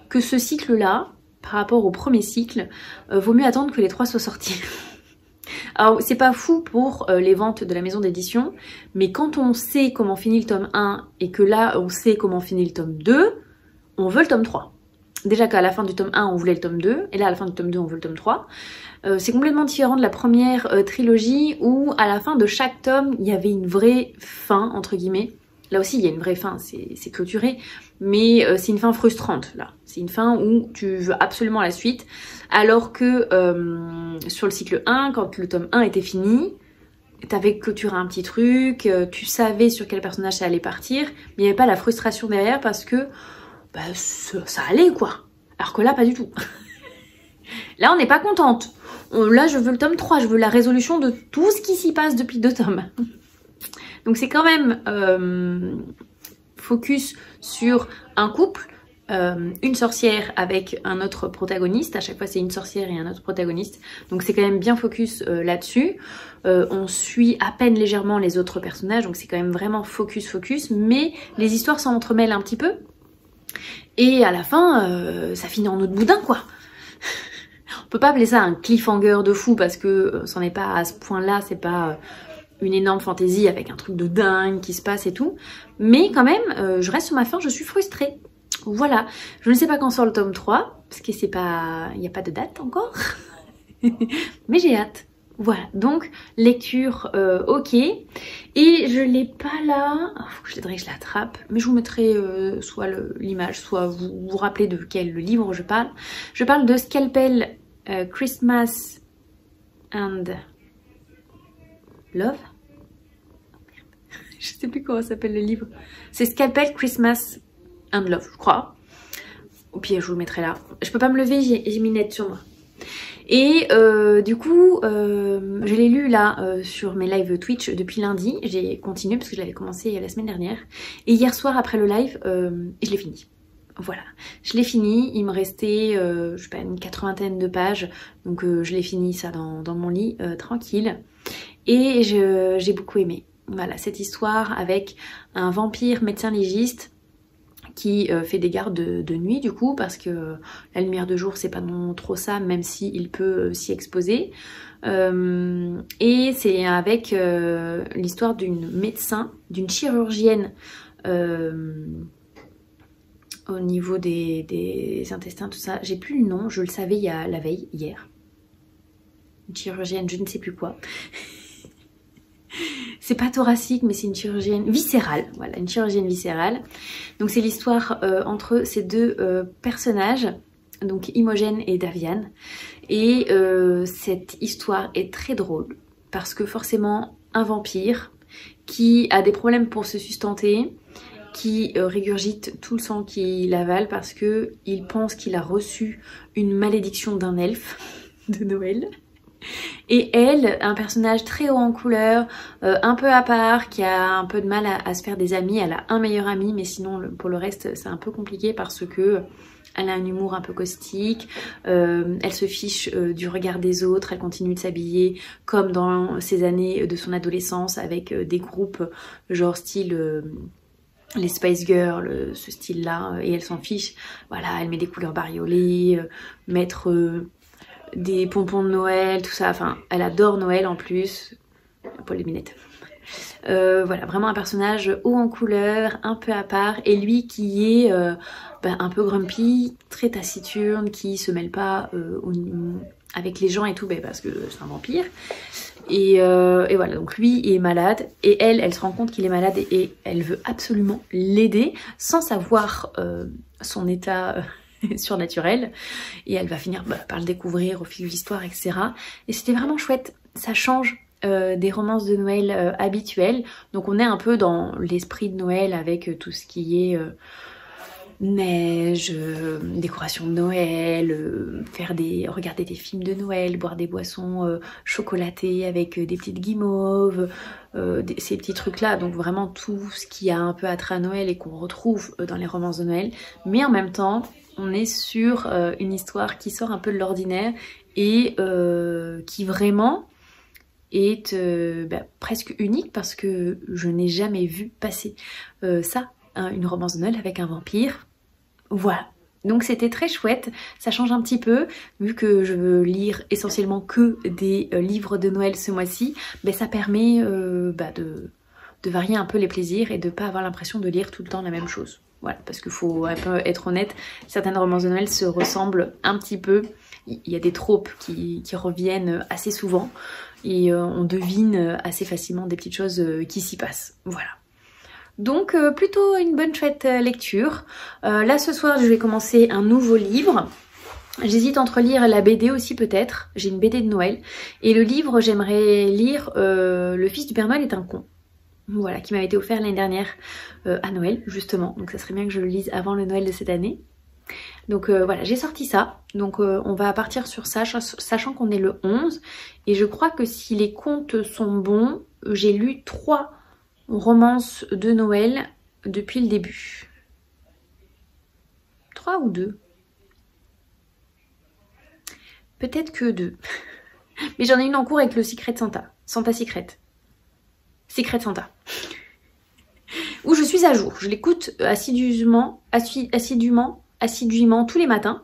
Speaker 1: que ce cycle-là, par rapport au premier cycle, vaut mieux attendre que les 3 soient sortis. Alors c'est pas fou pour les ventes de la maison d'édition, mais quand on sait comment finit le tome 1 et que là on sait comment finit le tome 2, on veut le tome 3. Déjà qu'à la fin du tome 1 on voulait le tome 2, et là à la fin du tome 2 on veut le tome 3. C'est complètement différent de la première trilogie où à la fin de chaque tome il y avait une vraie fin entre guillemets. Là aussi il y a une vraie fin, c'est clôturé, mais c'est une fin frustrante là. C'est une fin où tu veux absolument la suite, alors que sur le cycle 1, quand le tome 1 était fini, t'avais clôturé un petit truc, tu savais sur quel personnage ça allait partir, mais il n'y avait pas la frustration derrière parce que bah, ça allait quoi. Alors que là pas du tout. Là on n'est pas contente. Là je veux le tome 3, je veux la résolution de tout ce qui s'y passe depuis 2 tomes. Donc c'est quand même focus sur un couple, une sorcière avec un autre protagoniste. À chaque fois c'est une sorcière et un autre protagoniste. Donc c'est quand même bien focus là-dessus. On suit à peine légèrement les autres personnages. Donc c'est quand même vraiment focus. Mais les histoires s'entremêlent un petit peu. Et à la fin, ça finit en autre boudin quoi. On peut pas appeler ça un cliffhanger de fou parce que c'en est pas à ce point-là. C'est pas... une énorme fantaisie avec un truc de dingue qui se passe et tout. Mais quand même, je reste sur ma faim, je suis frustrée. Voilà. Je ne sais pas quand sort le tome 3, parce que c'est pas... il n'y a pas de date encore. Mais j'ai hâte. Voilà. Donc, lecture, ok. Et je l'ai pas là. Oh, faut que je l'attrape. Mais je vous mettrai soit l'image, soit vous vous rappelez de quel livre je parle. Je parle de Scalpel Christmas and Love. Je sais plus comment s'appelle le livre. C'est Scalpel Christmas and Love, je crois. Au pire, je vous le mettrai là. Je peux pas me lever, j'ai mis net sur moi. Et du coup, je l'ai lu là sur mes lives Twitch depuis lundi. J'ai continué parce que je l'avais commencé la semaine dernière. Et hier soir après le live, je l'ai fini. Voilà, je l'ai fini. Il me restait, je sais pas, une 80aine de pages. Donc je l'ai fini ça dans mon lit, tranquille. Et j'ai beaucoup aimé. Voilà, cette histoire avec un vampire médecin légiste qui fait des gardes de nuit du coup parce que la lumière de jour c'est pas non trop ça, même si il peut s'y exposer, et c'est avec l'histoire d'une médecin, d'une chirurgienne au niveau des intestins, tout ça, j'ai plus le nom, je le savais la veille, hier, une chirurgienne je ne sais plus quoi. C'est pas thoracique, mais c'est une chirurgienne viscérale. Voilà, une chirurgienne viscérale. Donc c'est l'histoire entre ces deux personnages, donc Imogen et Davian. Et cette histoire est très drôle parce que forcément un vampire qui a des problèmes pour se sustenter, qui régurgite tout le sang qu'il avale parce que il pense qu'il a reçu une malédiction d'un elfe de Noël. Et elle, un personnage très haut en couleur, un peu à part, qui a un peu de mal à se faire des amis. Elle a un meilleur ami, mais sinon pour le reste c'est un peu compliqué parce que elle a un humour un peu caustique, elle se fiche du regard des autres, elle continue de s'habiller comme dans ses années de son adolescence avec des groupes genre style... les Spice Girls, ce style là, et elle s'en fiche. Voilà, elle met des couleurs bariolées, mettre... des pompons de Noël, tout ça, enfin elle adore Noël en plus, Paul les minettes. Voilà, vraiment un personnage haut en couleur, un peu à part, et lui qui est un peu grumpy, très taciturne, qui se mêle pas avec les gens et tout, parce que c'est un vampire. Et voilà, donc lui il est malade, et elle se rend compte qu'il est malade, et elle veut absolument l'aider, sans savoir son état... surnaturel, et elle va finir par le découvrir au fil de l'histoire, etc. Et c'était vraiment chouette, ça change des romances de Noël habituelles, donc on est un peu dans l'esprit de Noël avec tout ce qui est neige, décoration de Noël, regarder des films de Noël, boire des boissons chocolatées avec des petites guimauves, ces petits trucs là, donc vraiment tout ce qui a un peu attrait à Noël et qu'on retrouve dans les romances de Noël, mais en même temps on est sur une histoire qui sort un peu de l'ordinaire et qui vraiment est presque unique parce que je n'ai jamais vu passer ça, une romance de Noël avec un vampire. Voilà, donc c'était très chouette, ça change un petit peu, vu que je veux lire essentiellement que des livres de Noël ce mois-ci, ça permet de varier un peu les plaisirs et de pas avoir l'impression de lire tout le temps la même chose. Voilà, parce qu'il faut un peu être honnête, certaines romances de Noël se ressemblent un petit peu, il y a des tropes qui reviennent assez souvent, et on devine assez facilement des petites choses qui s'y passent, voilà. Donc plutôt une bonne chouette lecture. Là ce soir je vais commencer un nouveau livre. J'hésite entre lire la BD aussi peut-être. J'ai une BD de Noël. Et le livre j'aimerais lire Le fils du Père Noël est un con. Voilà, qui m'a été offert l'année dernière à Noël justement. Donc ça serait bien que je le lise avant le Noël de cette année. Donc voilà, j'ai sorti ça. Donc on va partir sur ça, sachant qu'on est le 11. Et je crois que si les comptes sont bons, j'ai lu 3 romances de Noël depuis le début. 3 ou 2? Peut-être que 2. Mais j'en ai une en cours avec le Secret Santa. Santa Secret. Secret Santa. Où je suis à jour. Je l'écoute assidûment tous les matins.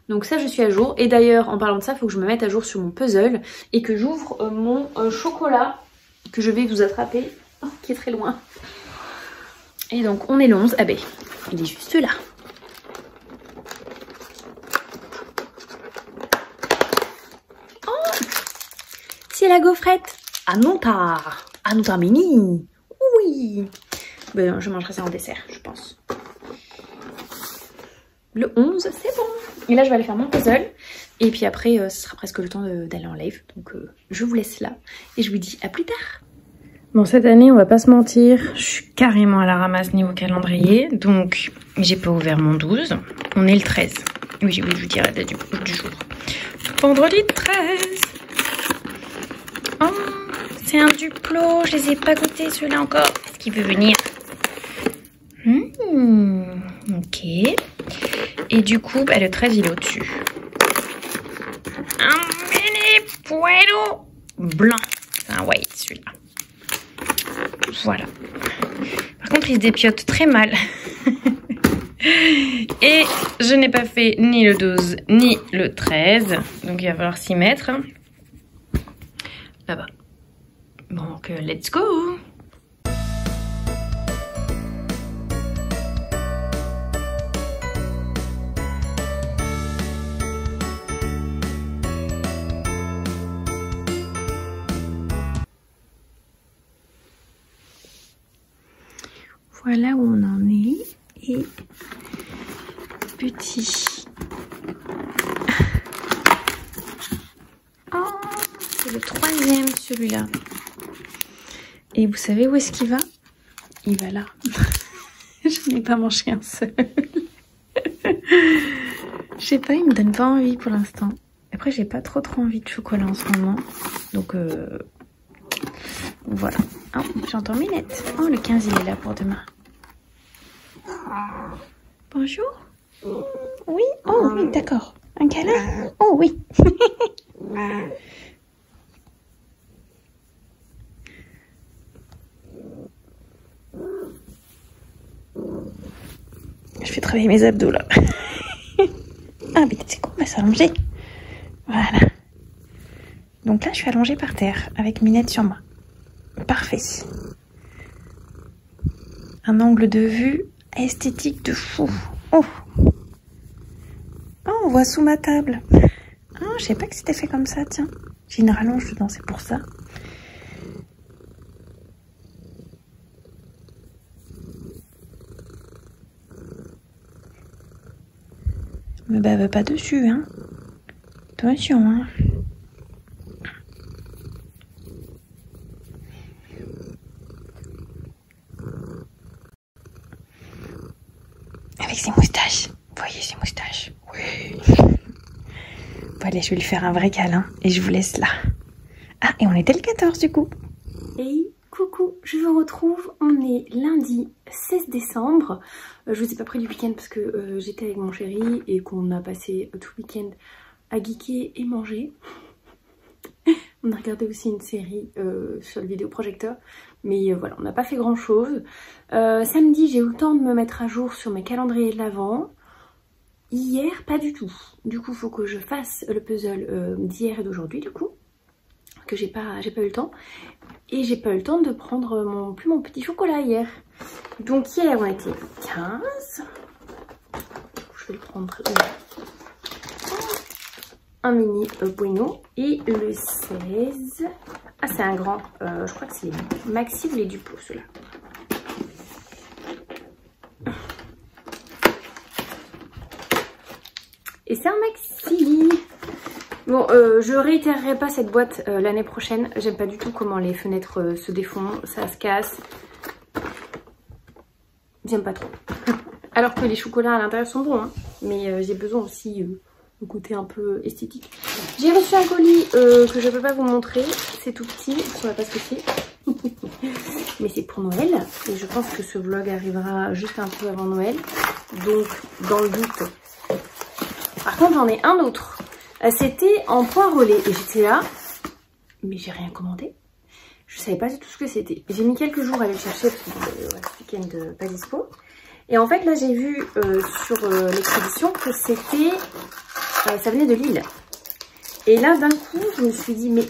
Speaker 1: Donc ça je suis à jour. Et d'ailleurs en parlant de ça, il faut que je me mette à jour sur mon puzzle et que j'ouvre mon chocolat que je vais vous attraper. Oh, qui est très loin. Et donc on est le 11. Ah ben, il est juste là. Oh, c'est la gaufrette. Ah non t'as mini. Oui. Ben, je mangerai ça en dessert, je pense. Le 11, c'est bon. Et là je vais aller faire mon puzzle. Et puis après ce sera presque le temps d'aller en live. Donc je vous laisse là. Et je vous dis à plus tard.
Speaker 2: Bon, cette année, on va pas se mentir, je suis carrément à la ramasse niveau calendrier, donc j'ai pas ouvert mon 12. On est le 13. Oui, je vous dirai la date du jour. Vendredi 13. Oh, c'est un Duplo, je les ai pas goûtés ceux-là encore. Est-ce qu'il veut venir? Ok. Et du coup, bah, le 13, il est au-dessus. Un mini poilu blanc. C'est un white, celui-là. Voilà. Par contre, il se dépiote très mal. Et je n'ai pas fait ni le 12 ni le 13. Donc, il va falloir s'y mettre. Là-bas. Donc, let's go! Voilà où on en est. Et petit. Oh, c'est le 3e celui-là. Et vous savez où est-ce qu'il va? Il va là. Je n'ai pas mangé un seul. Je sais pas, il me donne pas envie pour l'instant. Après, j'ai pas trop envie de chocolat en ce moment. Donc, voilà. Oh, j'entends Minette. Oh, le 15, il est là pour demain. Bonjour. Oui, oh oui, d'accord. Un câlin? Oh oui. Je vais travailler mes abdos là. Ah, mais c'est quoi, on va s'allonger. Voilà. Donc là, je suis allongée par terre avec Minette sur moi. Parfait. Un angle de vue esthétique de fou. Oh, oh, on voit sous ma table. Ah, je sais pas que c'était fait comme ça, tiens. J'ai une rallonge dedans, c'est pour ça. Me bave pas dessus, hein. Attention, hein. Avec ses moustaches. Vous voyez ses moustaches? Oui. Bon, allez, je vais lui faire un vrai câlin et je vous laisse là. Ah, et on était le 14 du coup.
Speaker 1: Et coucou, je vous retrouve. On est lundi 16 décembre. Je vous ai pas pris du week-end parce que j'étais avec mon chéri et qu'on a passé tout le week-end à geeker et manger. On a regardé aussi une série sur le vidéoprojecteur. Mais voilà, on n'a pas fait grand chose. Samedi, j'ai eu le temps de me mettre à jour sur mes calendriers de l'Avent. Hier, pas du tout. Du coup, il faut que je fasse le puzzle d'hier et d'aujourd'hui, du coup. Que j'ai pas eu le temps. Et j'ai pas eu le temps de prendre mon petit chocolat hier. Donc hier, on était 15. Je vais le prendre là. Un mini bueno. Et le 16... Ah, c'est un grand, je crois que c'est les maxi ou les Duplo, ceux-là. Et c'est un maxi. Bon, je réitérerai pas cette boîte l'année prochaine. J'aime pas du tout comment les fenêtres se défont, ça se casse. J'aime pas trop. Alors que les chocolats à l'intérieur sont bons, hein. Mais j'ai besoin aussi de côté un peu esthétique. J'ai reçu un colis que je peux pas vous montrer. C'est tout petit, on va pas se c'est. Mais c'est pour Noël. Et je pense que ce vlog arrivera juste un peu avant Noël. Donc, dans le doute. Par contre, j'en ai un autre. C'était en pois relais. Et j'étais là. Mais j'ai rien commandé. Je savais pas du tout ce que c'était. J'ai mis quelques jours à aller le chercher parce que ce week-end pas dispo. Et en fait, là, j'ai vu sur l'expédition que c'était... ça venait de Lille. Et là, d'un coup, je me suis dit, mais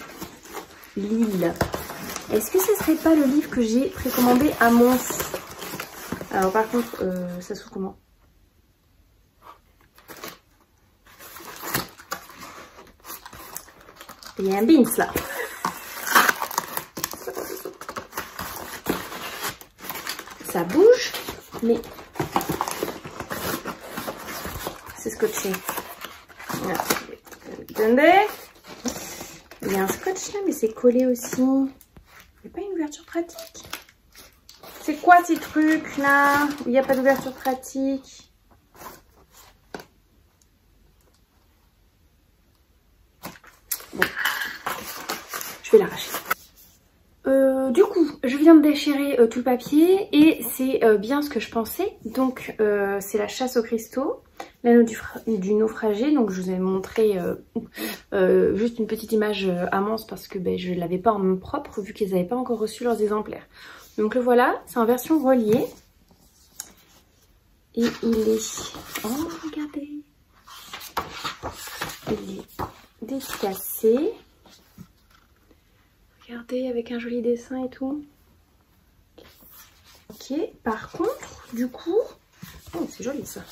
Speaker 1: Lille, est-ce que ce serait pas le livre que j'ai précommandé à Mons? Alors, par contre, ça s'ouvre comment? Il y a un bins là. Ça bouge, mais c'est scotché. Attendez. Il y a un scotch là, mais c'est collé aussi. Il n'y a pas une ouverture pratique? C'est quoi ces trucs là où il n'y a pas d'ouverture pratique? Bon, je vais l'arracher. Du coup, je viens de déchirer tout le papier et c'est bien ce que je pensais. Donc, c'est la chasse aux cristaux, l'anneau du naufragé. Donc, je vous ai montré juste une petite image à Mons parce que je ne l'avais pas en main propre vu qu'ils n'avaient pas encore reçu leurs exemplaires. Donc, le voilà, c'est en version reliée. Et il est... Oh, regardez! Il est dédicacé. Regardez, avec un joli dessin et tout. Ok, par contre, du coup... Oh, c'est joli ça.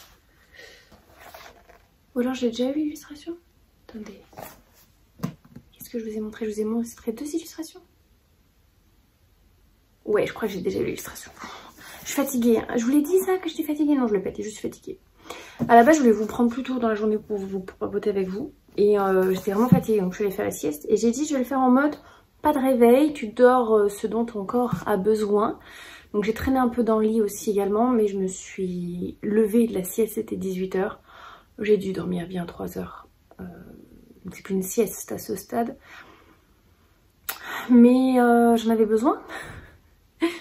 Speaker 1: Ou alors j'ai déjà vu l'illustration. Attendez. Qu'est-ce que je vous ai montré? Je vous ai montré 2 illustrations. Ouais, je crois que j'ai déjà vu l'illustration. Je suis fatiguée. Hein. Je vous l'ai dit ça, que j'étais fatiguée? Non, je l'ai pas dit, je suis fatiguée. À la base, je voulais vous prendre plus tôt dans la journée pour papoter avec vous. Et j'étais vraiment fatiguée, donc je suis allée faire la sieste. Et j'ai dit, je vais le faire en mode... Pas de réveil, tu dors ce dont ton corps a besoin. Donc j'ai traîné un peu dans le lit aussi également, mais je me suis levée de la sieste, c'était 18 h. J'ai dû dormir bien 3 heures. C'est plus une sieste à ce stade. Mais j'en avais besoin.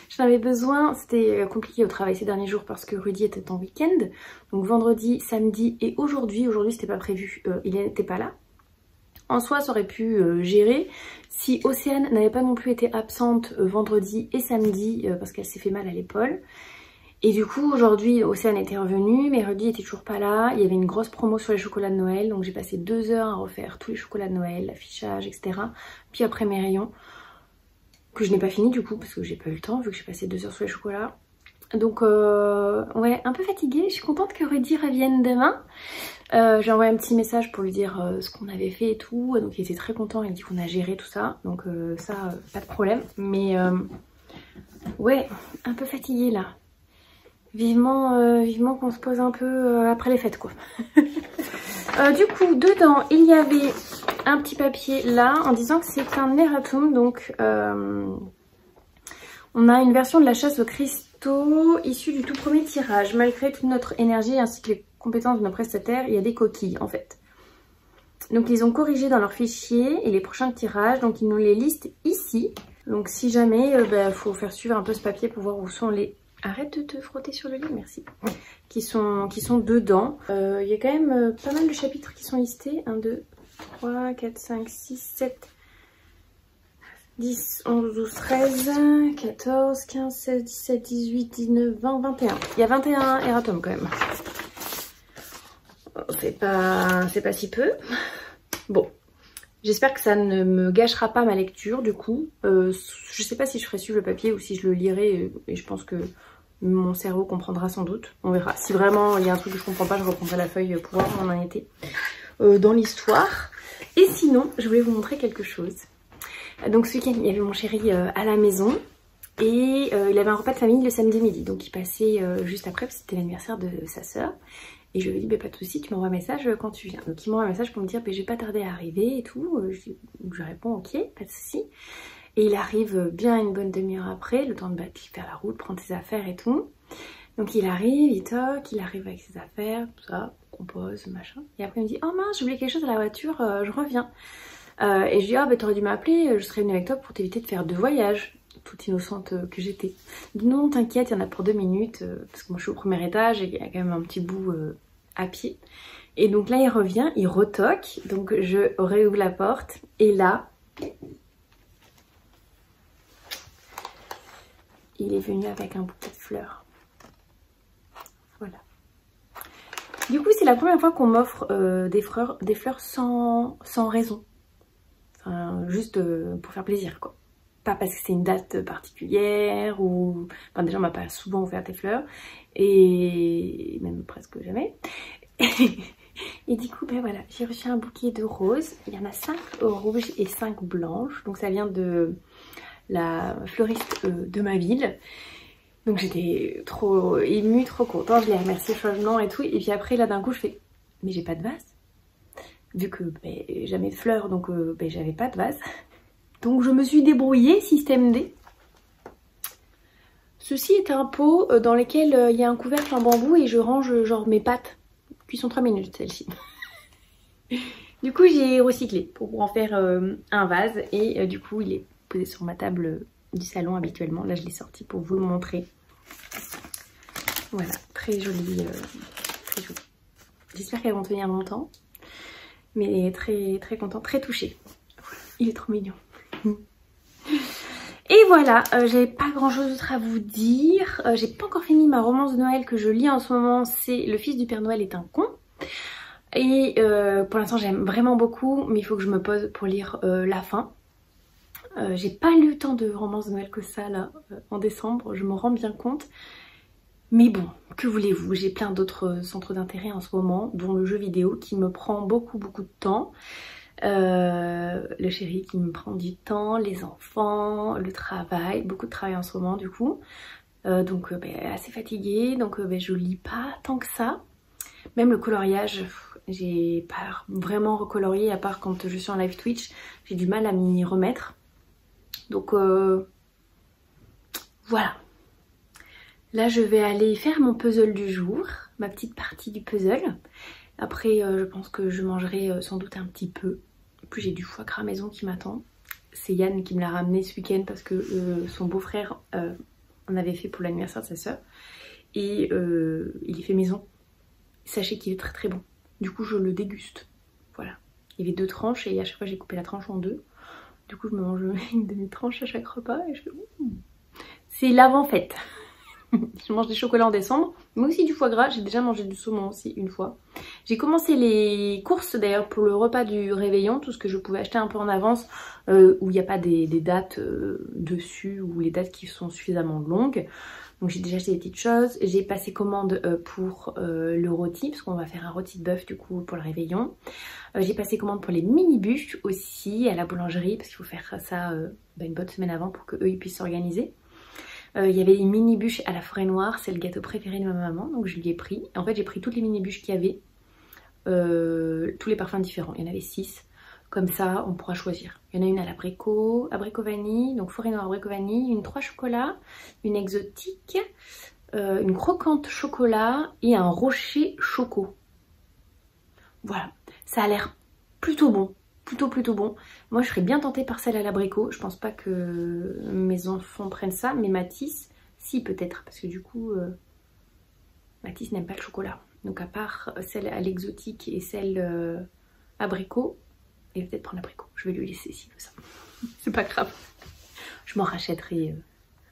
Speaker 1: J'en avais besoin, c'était compliqué au travail ces derniers jours parce que Rudy était en week-end. Donc vendredi, samedi et aujourd'hui c'était pas prévu, il n'était pas là. En soi, ça aurait pu gérer si Océane n'avait pas non plus été absente vendredi et samedi parce qu'elle s'est fait mal à l'épaule. Et du coup, aujourd'hui, Océane était revenue, mais Rudy était toujours pas là. Il y avait une grosse promo sur les chocolats de Noël, donc j'ai passé 2 heures à refaire tous les chocolats de Noël, l'affichage, etc. Puis après mes rayons, que je n'ai pas fini du coup parce que j'ai pas eu le temps vu que j'ai passé 2 heures sur les chocolats. Donc ouais, un peu fatiguée. Je suis contente que Rudy revienne demain. J'ai envoyé un petit message pour lui dire ce qu'on avait fait et tout. Donc il était très content, il dit qu'on a géré tout ça. Donc ça, pas de problème. Mais ouais, un peu fatiguée là. Vivement, vivement qu'on se pose un peu après les fêtes quoi. Du coup, dedans, il y avait un petit papier là en disant que c'est un erratum. Donc on a une version de la chasse aux cristaux issue du tout premier tirage. Malgré toute notre énergie ainsi que les compétences de nos prestataires, il y a des coquilles en fait. Donc ils ont corrigé dans leur fichier et les prochains tirages, donc ils nous les listent ici. Donc si jamais, faut faire suivre un peu ce papier pour voir où sont les... Arrête de te frotter sur le lit, merci. Qui sont dedans. Il y a quand même pas mal de chapitres qui sont listés. 1, 2, 3, 4, 5, 6, 7... 10, 11, 12, 13, 14, 15, 16, 17, 18, 19, 20, 21. Il y a 21 erratums quand même. C'est pas si peu. Bon, j'espère que ça ne me gâchera pas ma lecture du coup. Je sais pas si je ferai suivre le papier ou si je le lirai et je pense que mon cerveau comprendra sans doute. On verra. Si vraiment il y a un truc que je comprends pas, je reprendrai la feuille pour voir où on en était dans l'histoire. Et sinon, je voulais vous montrer quelque chose. Donc ce week-end, il y avait mon chéri à la maison et il avait un repas de famille le samedi midi. Donc il passait juste après parce que c'était l'anniversaire de sa sœur. Et je lui ai dit, pas de soucis, tu m'envoies un message quand tu viens. Donc il m'envoie un message pour me dire, je vais pas tarder à arriver et tout. Je réponds, ok, pas de soucis. Et il arrive bien une bonne demi-heure après, le temps de faire la route, prendre ses affaires et tout. Donc il arrive, il toque, il arrive avec ses affaires, tout ça, on compose, machin. Et après il me dit, oh mince, j'ai oublié quelque chose à la voiture, je reviens. Et je dis, t'aurais dû m'appeler, je serais venue avec toi pour t'éviter de faire 2 voyages. Toute innocente que j'étais. Il dit, non, t'inquiète, il y en a pour 2 minutes, parce que moi je suis au premier étage et il y a quand même un petit bout à pied. Et donc là il revient, il retoque, donc je réouvre la porte et là, il est venu avec un bouquet de fleurs. Voilà. Du coup c'est la première fois qu'on m'offre des fleurs sans raison. Enfin, juste pour faire plaisir quoi. Pas parce que c'est une date particulière ou... Enfin déjà on m'a pas souvent offert des fleurs. Et même presque jamais. Et du coup voilà, j'ai reçu un bouquet de roses. Il y en a 5 rouges et 5 blanches. Donc ça vient de la fleuriste de ma ville. Donc j'étais trop émue, trop contente. Je l'ai remerciée chaudement et tout. Et puis après là d'un coup je fais, mais j'ai pas de vase. Vu que jamais de fleurs, donc j'avais pas de vase. Donc je me suis débrouillée, système D. Ceci est un pot dans lequel il y a un couvercle en bambou et je range genre mes pâtes. Cuisson 3 minutes celle-ci. Du coup j'ai recyclé pour en faire un vase et du coup il est posé sur ma table du salon habituellement. Là je l'ai sorti pour vous le montrer. Voilà, très joli. Très joli. J'espère qu'elles vont tenir longtemps. Mais très très content, très touchée. Il est trop mignon. Et voilà, j'ai pas grand chose d'autre à vous dire. J'ai pas encore fini ma romance de Noël que je lis en ce moment. C'est Le fils du Père Noël est un con. Et pour l'instant j'aime vraiment beaucoup. Mais il faut que je me pose pour lire la fin. J'ai pas lu tant de romances de Noël que ça là en décembre. Je m'en rends bien compte. Mais bon, que voulez-vous, j'ai plein d'autres centres d'intérêt en ce moment, dont le jeu vidéo qui me prend beaucoup de temps. Le chéri qui me prend du temps, les enfants, le travail, beaucoup de travail en ce moment du coup. Donc assez fatiguée, donc je lis pas tant que ça. Même le coloriage, j'ai pas vraiment recolorié à part quand je suis en live Twitch, j'ai du mal à m'y remettre. Donc voilà. Là je vais aller faire mon puzzle du jour, ma petite partie du puzzle. Après je pense que je mangerai sans doute un petit peu. En plus j'ai du foie gras maison qui m'attend. C'est Yann qui me l'a ramené ce week-end parce que son beau-frère en avait fait pour l'anniversaire de sa soeur. Et il est fait maison. Sachez qu'il est très très bon. Du coup je le déguste. Voilà. Il y avait 2 tranches et à chaque fois j'ai coupé la tranche en 2. Du coup je me mange une demi-tranche à chaque repas et je fais c'est l'avant-fête. Je mange des chocolats en décembre, mais aussi du foie gras. J'ai déjà mangé du saumon aussi une fois. J'ai commencé les courses d'ailleurs pour le repas du réveillon, tout ce que je pouvais acheter un peu en avance, où il n'y a pas des dates dessus, ou les dates qui sont suffisamment longues. Donc j'ai déjà acheté des petites choses. J'ai passé commande pour le rôti, parce qu'on va faire un rôti de bœuf du coup pour le réveillon. J'ai passé commande pour les mini bûches aussi à la boulangerie, parce qu'il faut faire ça une bonne semaine avant pour qu'eux ils puissent s'organiser. Il y avait une mini bûche à la forêt noire, c'est le gâteau préféré de ma maman, donc je lui ai pris. En fait j'ai pris toutes les mini bûches qu'il y avait, tous les parfums différents, il y en avait 6. Comme ça on pourra choisir. Il y en a une à l'abricot, abricot vanille, donc forêt noire abricot vanille, une 3 chocolats, une exotique, une croquante chocolat et un rocher choco. Voilà, ça a l'air plutôt bon. Plutôt bon. Moi je serais bien tentée par celle à l'abricot. Je pense pas que mes enfants prennent ça, mais Mathis, si peut-être, parce que du coup Mathis n'aime pas le chocolat. Donc à part celle à l'exotique et celle abricot, il va peut-être prendre l'abricot. Je vais lui laisser s'il veut ça. C'est pas grave. Je m'en rachèterai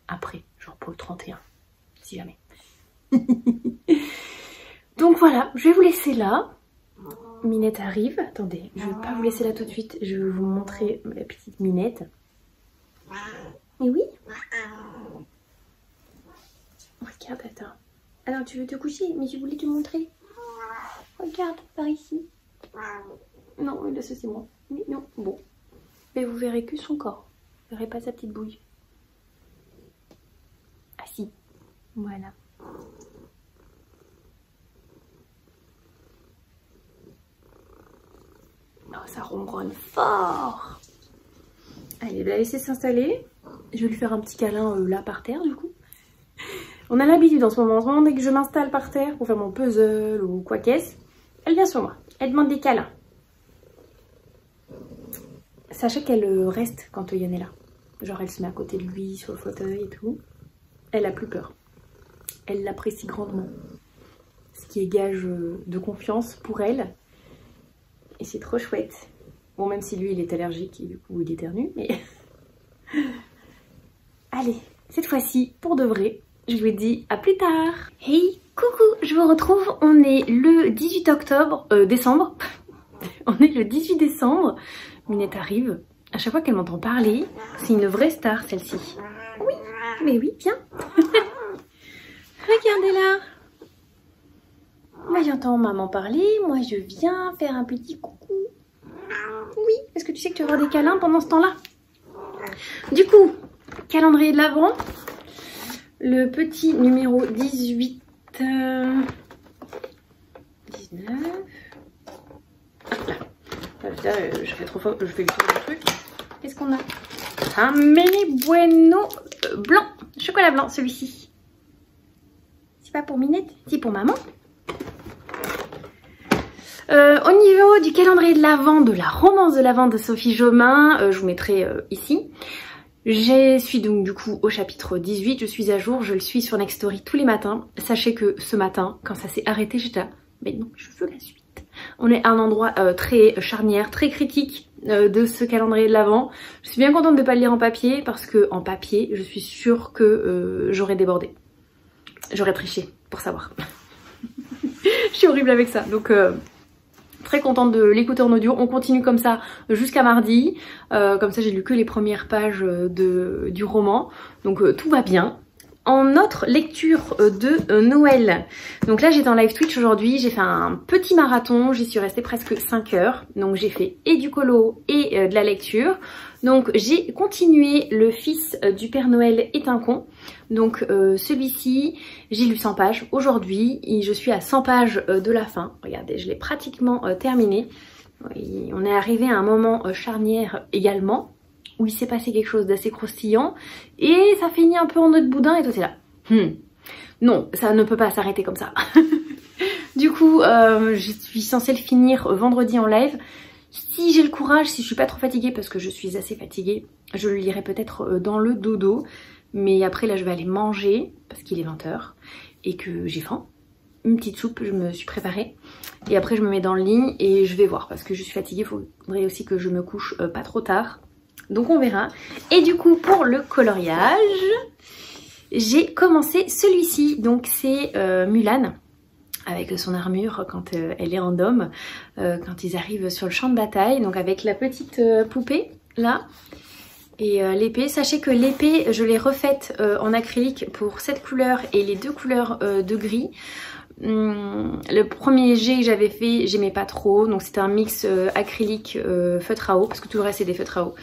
Speaker 1: après, genre pour le 31, si jamais. Donc voilà, je vais vous laisser là. Minette arrive. Attendez, je vais pas vous laisser là tout de suite. Je vais vous montrer la petite Minette. Et oui. Regarde, attends. Alors tu veux te coucher, mais je voulais te montrer. Regarde, par ici. Non, là ça c'est moi. Mais non, bon. Mais vous verrez que son corps. Vous verrez pas sa petite bouille. Ah si. Voilà. Oh, ça ronronne fort. Allez, je vais la laisser s'installer. Je vais lui faire un petit câlin là par terre du coup. On a l'habitude en ce moment, dès que je m'installe par terre pour faire mon puzzle ou quoi qu'est-ce, elle vient sur moi. Elle demande des câlins. Sachez qu'elle reste quand Yann est là. Genre elle se met à côté de lui sur le fauteuil et tout. Elle a plus peur. Elle l'apprécie grandement. Ce qui est gage de confiance pour elle. Et c'est trop chouette. Bon, même si lui il est allergique et du coup il éternue, mais... Allez, cette fois-ci, pour de vrai, je vous dis à plus tard. Hey, coucou, je vous retrouve. On est le 18 octobre, décembre. On est le 18 décembre. Minette arrive. À chaque fois qu'elle m'entend parler, c'est une vraie star celle-ci. Oui, mais oui, viens. Regardez-la. Moi j'entends maman parler, moi je viens faire un petit coucou. Oui, est-ce que tu sais que tu vas avoir des câlins pendant ce temps-là? Du coup, calendrier de l'Avent. Le petit numéro 18... 19... Ah, là, je fais trop fort, je fais le tour du truc. Qu'est-ce qu'on a? Un mini bueno blanc, chocolat blanc celui-ci. pas pour Minette, c'est pour maman. Au niveau du calendrier de l'Avent, de la romance de l'Avent de Sophie Jomain, je vous mettrai ici. Je suis donc du coup au chapitre 18, je suis à jour, je le suis sur Nextory tous les matins. Sachez que ce matin, quand ça s'est arrêté, j'étais là, mais non, je veux la suite. On est à un endroit très charnière, très critique de ce calendrier de l'Avent. Je suis bien contente de ne pas le lire en papier parce que en papier, je suis sûre que j'aurais débordé. J'aurais triché pour savoir. Je suis horrible avec ça, donc très contente de l'écouter en audio. On continue comme ça jusqu'à mardi. Comme ça, j'ai lu que les premières pages du roman, donc tout va bien. En autre lecture de Noël, donc là j'étais en live Twitch aujourd'hui, j'ai fait un petit marathon, j'y suis restée presque 5 heures, donc j'ai fait et du colo et de la lecture. Donc j'ai continué Le Fils du Père Noël est un con, donc celui-ci j'ai lu 100 pages aujourd'hui et je suis à 100 pages de la fin. Regardez, je l'ai pratiquement terminé. Et on est arrivé à un moment charnière également, où il s'est passé quelque chose d'assez croustillant et ça finit un peu en nœud de boudin et toi t'es là. Non, ça ne peut pas s'arrêter comme ça. Du coup, je suis censée le finir vendredi en live. Si j'ai le courage, si je suis pas trop fatiguée, parce que je suis assez fatiguée, je le lirai peut-être dans le dodo. Mais après là je vais aller manger parce qu'il est 20 h et que j'ai faim. Une petite soupe, je me suis préparée. Et après je me mets dans le lit et je vais voir parce que je suis fatiguée. Il faudrait aussi que je me couche pas trop tard. Donc on verra. Et du coup pour le coloriage, j'ai commencé celui-ci. Donc c'est Mulan avec son armure quand elle est en homme, quand ils arrivent sur le champ de bataille. Donc avec la petite poupée là et l'épée. Sachez que l'épée je l'ai refaite en acrylique pour cette couleur et les deux couleurs de gris. Le premier jet que j'avais fait, j'aimais pas trop, donc c'était un mix acrylique feutre à eau, parce que tout le reste c'est des feutres à eau.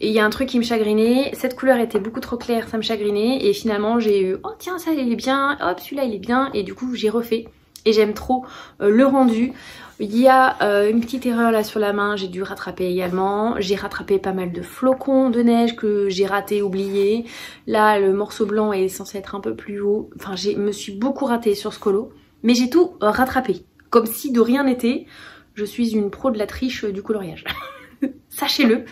Speaker 1: Et il y a un truc qui me chagrinait, cette couleur était beaucoup trop claire, ça me chagrinait, et finalement j'ai eu oh tiens ça il est bien, hop celui-là il est bien, et du coup j'ai refait. Et j'aime trop le rendu. Il y a une petite erreur là sur la main, j'ai dû rattraper également. J'ai rattrapé pas mal de flocons de neige que j'ai raté, oublié. Là le morceau blanc est censé être un peu plus haut. Enfin je me suis beaucoup ratée sur ce colo. Mais j'ai tout rattrapé. Comme si de rien n'était. Je suis une pro de la triche du coloriage. Sachez-le.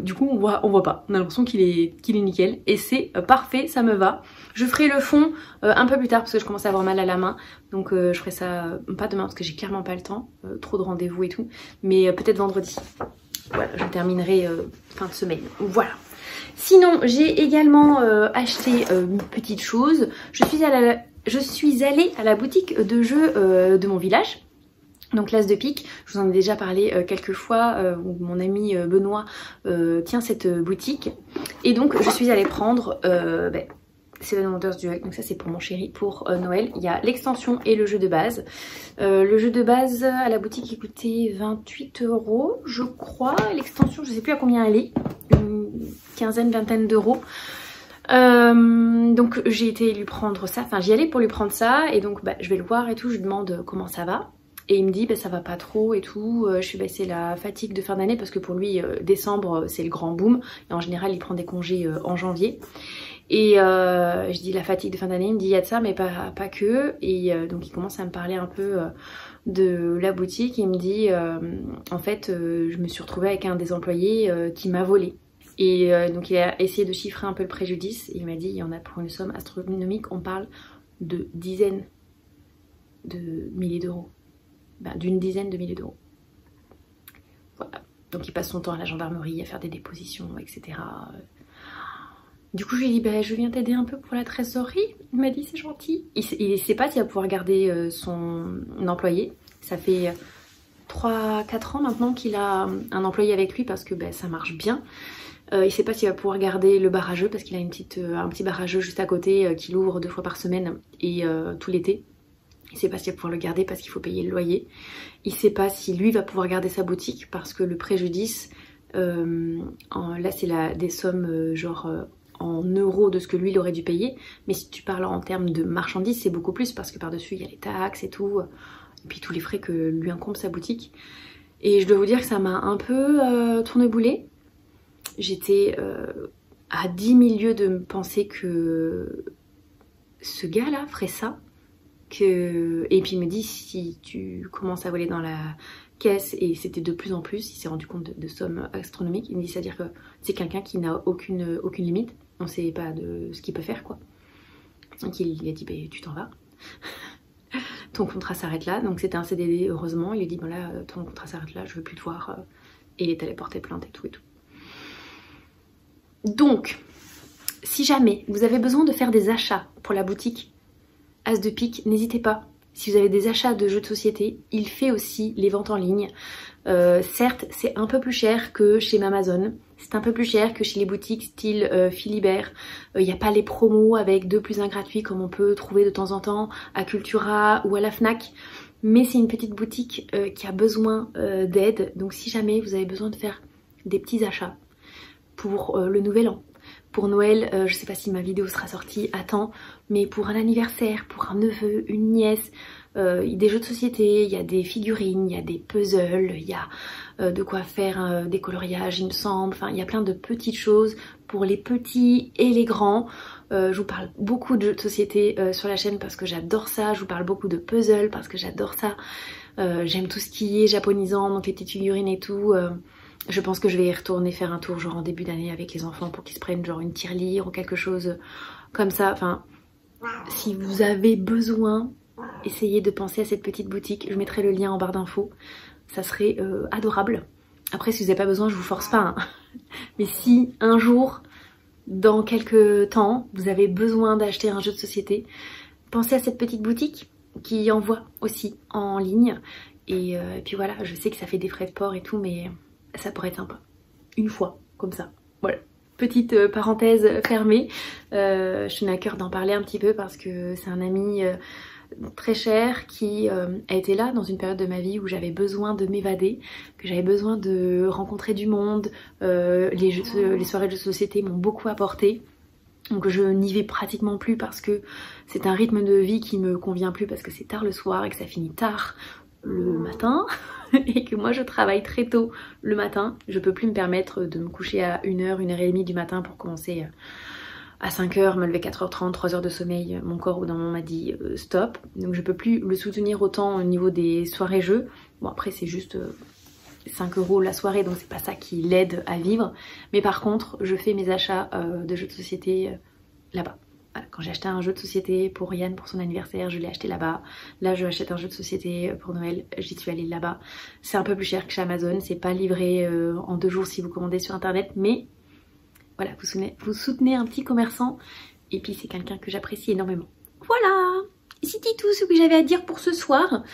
Speaker 1: Du coup on voit pas. On a l'impression qu'il est nickel. Et c'est parfait, ça me va. Je ferai le fond un peu plus tard parce que je commence à avoir mal à la main. Donc je ferai ça pas demain parce que j'ai clairement pas le temps. Trop de rendez-vous et tout. Mais peut-être vendredi. Voilà, je terminerai fin de semaine. Voilà. Sinon j'ai également acheté une petite chose. Je suis allée à la boutique de jeux de mon village. Donc l'As de pique, je vous en ai déjà parlé quelques fois, mon ami Benoît tient cette boutique. Et donc je suis allée prendre Seven Wonders Duel, donc ça c'est pour mon chéri pour Noël. Il y a l'extension et le jeu de base. Le jeu de base à la boutique il coûtait 28 € je crois. L'extension je sais plus à combien elle est, une quinzaine, vingtaine d'euros. Donc j'ai été lui prendre ça, enfin j'y allais pour lui prendre ça et donc je vais le voir et tout, je lui demande comment ça va. Et il me dit ça va pas trop et tout. Je suis c'est la fatigue de fin d'année parce que pour lui décembre c'est le grand boom et en général il prend des congés en janvier. Et je dis la fatigue de fin d'année, il me dit il y a de ça mais pas que. Et donc il commence à me parler un peu de la boutique. Il me dit en fait je me suis retrouvée avec un des employés qui m'a volé. Et donc il a essayé de chiffrer un peu le préjudice. Il m'a dit il y en a pour une somme astronomique, on parle de dizaines de milliers d'euros. D'une dizaine de milliers d'euros. Voilà. Donc il passe son temps à la gendarmerie à faire des dépositions, etc. Du coup je lui ai dit je viens t'aider un peu pour la trésorerie. Il m'a dit c'est gentil. Il sait pas s'il va pouvoir garder son employé. Ça fait 3-4 ans maintenant qu'il a un employé avec lui parce que ça marche bien. Il sait pas s'il va pouvoir garder le barrageux parce qu'il a un petit barrageux juste à côté qu'il ouvre 2 fois par semaine et tout l'été. Il sait pas s'il va pouvoir le garder parce qu'il faut payer le loyer. Il sait pas si lui va pouvoir garder sa boutique parce que le préjudice, là c'est des sommes en euros de ce que lui il aurait dû payer. Mais si tu parles en termes de marchandises c'est beaucoup plus parce que par dessus il y a les taxes et tout. Et puis tous les frais que lui incombe sa boutique. Et je dois vous dire que ça m'a un peu tourneboulé. J'étais à 10 000 lieues de me penser que ce gars là ferait ça. Et puis il me dit, si tu commences à voler dans la caisse, et c'était de plus en plus, il s'est rendu compte de sommes astronomiques, il me dit, c'est-à-dire que c'est quelqu'un qui n'a aucune limite, on sait pas de ce qu'il peut faire quoi. Donc il a dit, bah, tu t'en vas. Ton contrat s'arrête là, donc c'était un CDD heureusement, il a dit, bon là, ton contrat s'arrête là, je veux plus te voir, et il est allé porter plainte et tout et tout. Donc, si jamais vous avez besoin de faire des achats pour la boutique As de pique, n'hésitez pas. Si vous avez des achats de jeux de société, il fait aussi les ventes en ligne. Certes, c'est un peu plus cher que chez Amazon, c'est un peu plus cher que chez les boutiques style Philibert. Il n'y a pas les promos avec 2 + 1 gratuit comme on peut trouver de temps en temps à Cultura ou à la Fnac. Mais c'est une petite boutique qui a besoin d'aide. Donc si jamais vous avez besoin de faire des petits achats pour le nouvel an, pour Noël, je sais pas si ma vidéo sera sortie à temps, mais pour un anniversaire, pour un neveu, une nièce, des jeux de société, il y a des figurines, il y a des puzzles, il y a de quoi faire des coloriages il me semble, enfin il y a plein de petites choses pour les petits et les grands. Je vous parle beaucoup de jeux de société sur la chaîne parce que j'adore ça, je vous parle beaucoup de puzzles parce que j'adore ça, j'aime tout ce qui est japonisant, donc les petites figurines et tout. Je pense que je vais y retourner faire un tour genre en début d'année avec les enfants pour qu'ils se prennent genre une tirelire ou quelque chose comme ça. Enfin, si vous avez besoin, essayez de penser à cette petite boutique. Je mettrai le lien en barre d'infos. Ça serait adorable. Après, si vous n'avez pas besoin, je vous force pas. Hein. Mais si un jour, dans quelques temps, vous avez besoin d'acheter un jeu de société, pensez à cette petite boutique qui envoie aussi en ligne. Et puis voilà, je sais que ça fait des frais de port et tout, mais ça pourrait être sympa. Une fois, comme ça. Voilà. Petite parenthèse fermée. Je tenais à cœur d'en parler un petit peu parce que c'est un ami très cher qui a été là dans une période de ma vie où j'avais besoin de m'évader, que j'avais besoin de rencontrer du monde. Les soirées de jeux de société m'ont beaucoup apporté. Donc je n'y vais pratiquement plus parce que c'est un rythme de vie qui me convient plus parce que c'est tard le soir et que ça finit tard le matin et que moi je travaille très tôt le matin. Je peux plus me permettre de me coucher à 1h, 1h30 du matin pour commencer à 5h, me lever 4h30, 3h de sommeil. Mon corps au bout d'un moment m'a dit stop. Donc je peux plus le soutenir autant au niveau des soirées jeux. Bon après c'est juste 5 € la soirée, donc c'est pas ça qui l'aide à vivre. Mais par contre je fais mes achats de jeux de société là-bas. Voilà, quand j'ai acheté un jeu de société pour Yann pour son anniversaire, je l'ai acheté là-bas. Là, je achète un jeu de société pour Noël, j'y suis allée là-bas. C'est un peu plus cher que chez Amazon, c'est pas livré en 2 jours si vous commandez sur internet, mais voilà, vous soutenez un petit commerçant et puis c'est quelqu'un que j'apprécie énormément. Voilà, c'était tout ce que j'avais à dire pour ce soir.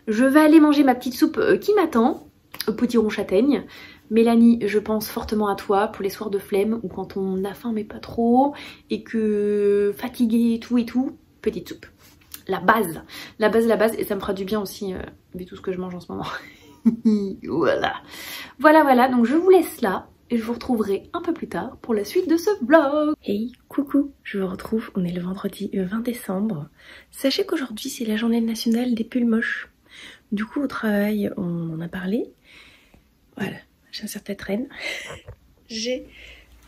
Speaker 1: Je vais aller manger ma petite soupe qui m'attend, au potiron châtaigne. Mélanie, je pense fortement à toi pour les soirs de flemme ou quand on a faim mais pas trop et que fatigué et tout, petite soupe. La base, et ça me fera du bien aussi vu tout ce que je mange en ce moment. Voilà, donc je vous laisse là et je vous retrouverai un peu plus tard pour la suite de ce vlog. Hey, coucou, je vous retrouve, on est le vendredi 20 décembre. Sachez qu'aujourd'hui c'est la journée nationale des pulls moches. Du coup au travail on en a parlé, voilà. J'ai un certain traîne. J'ai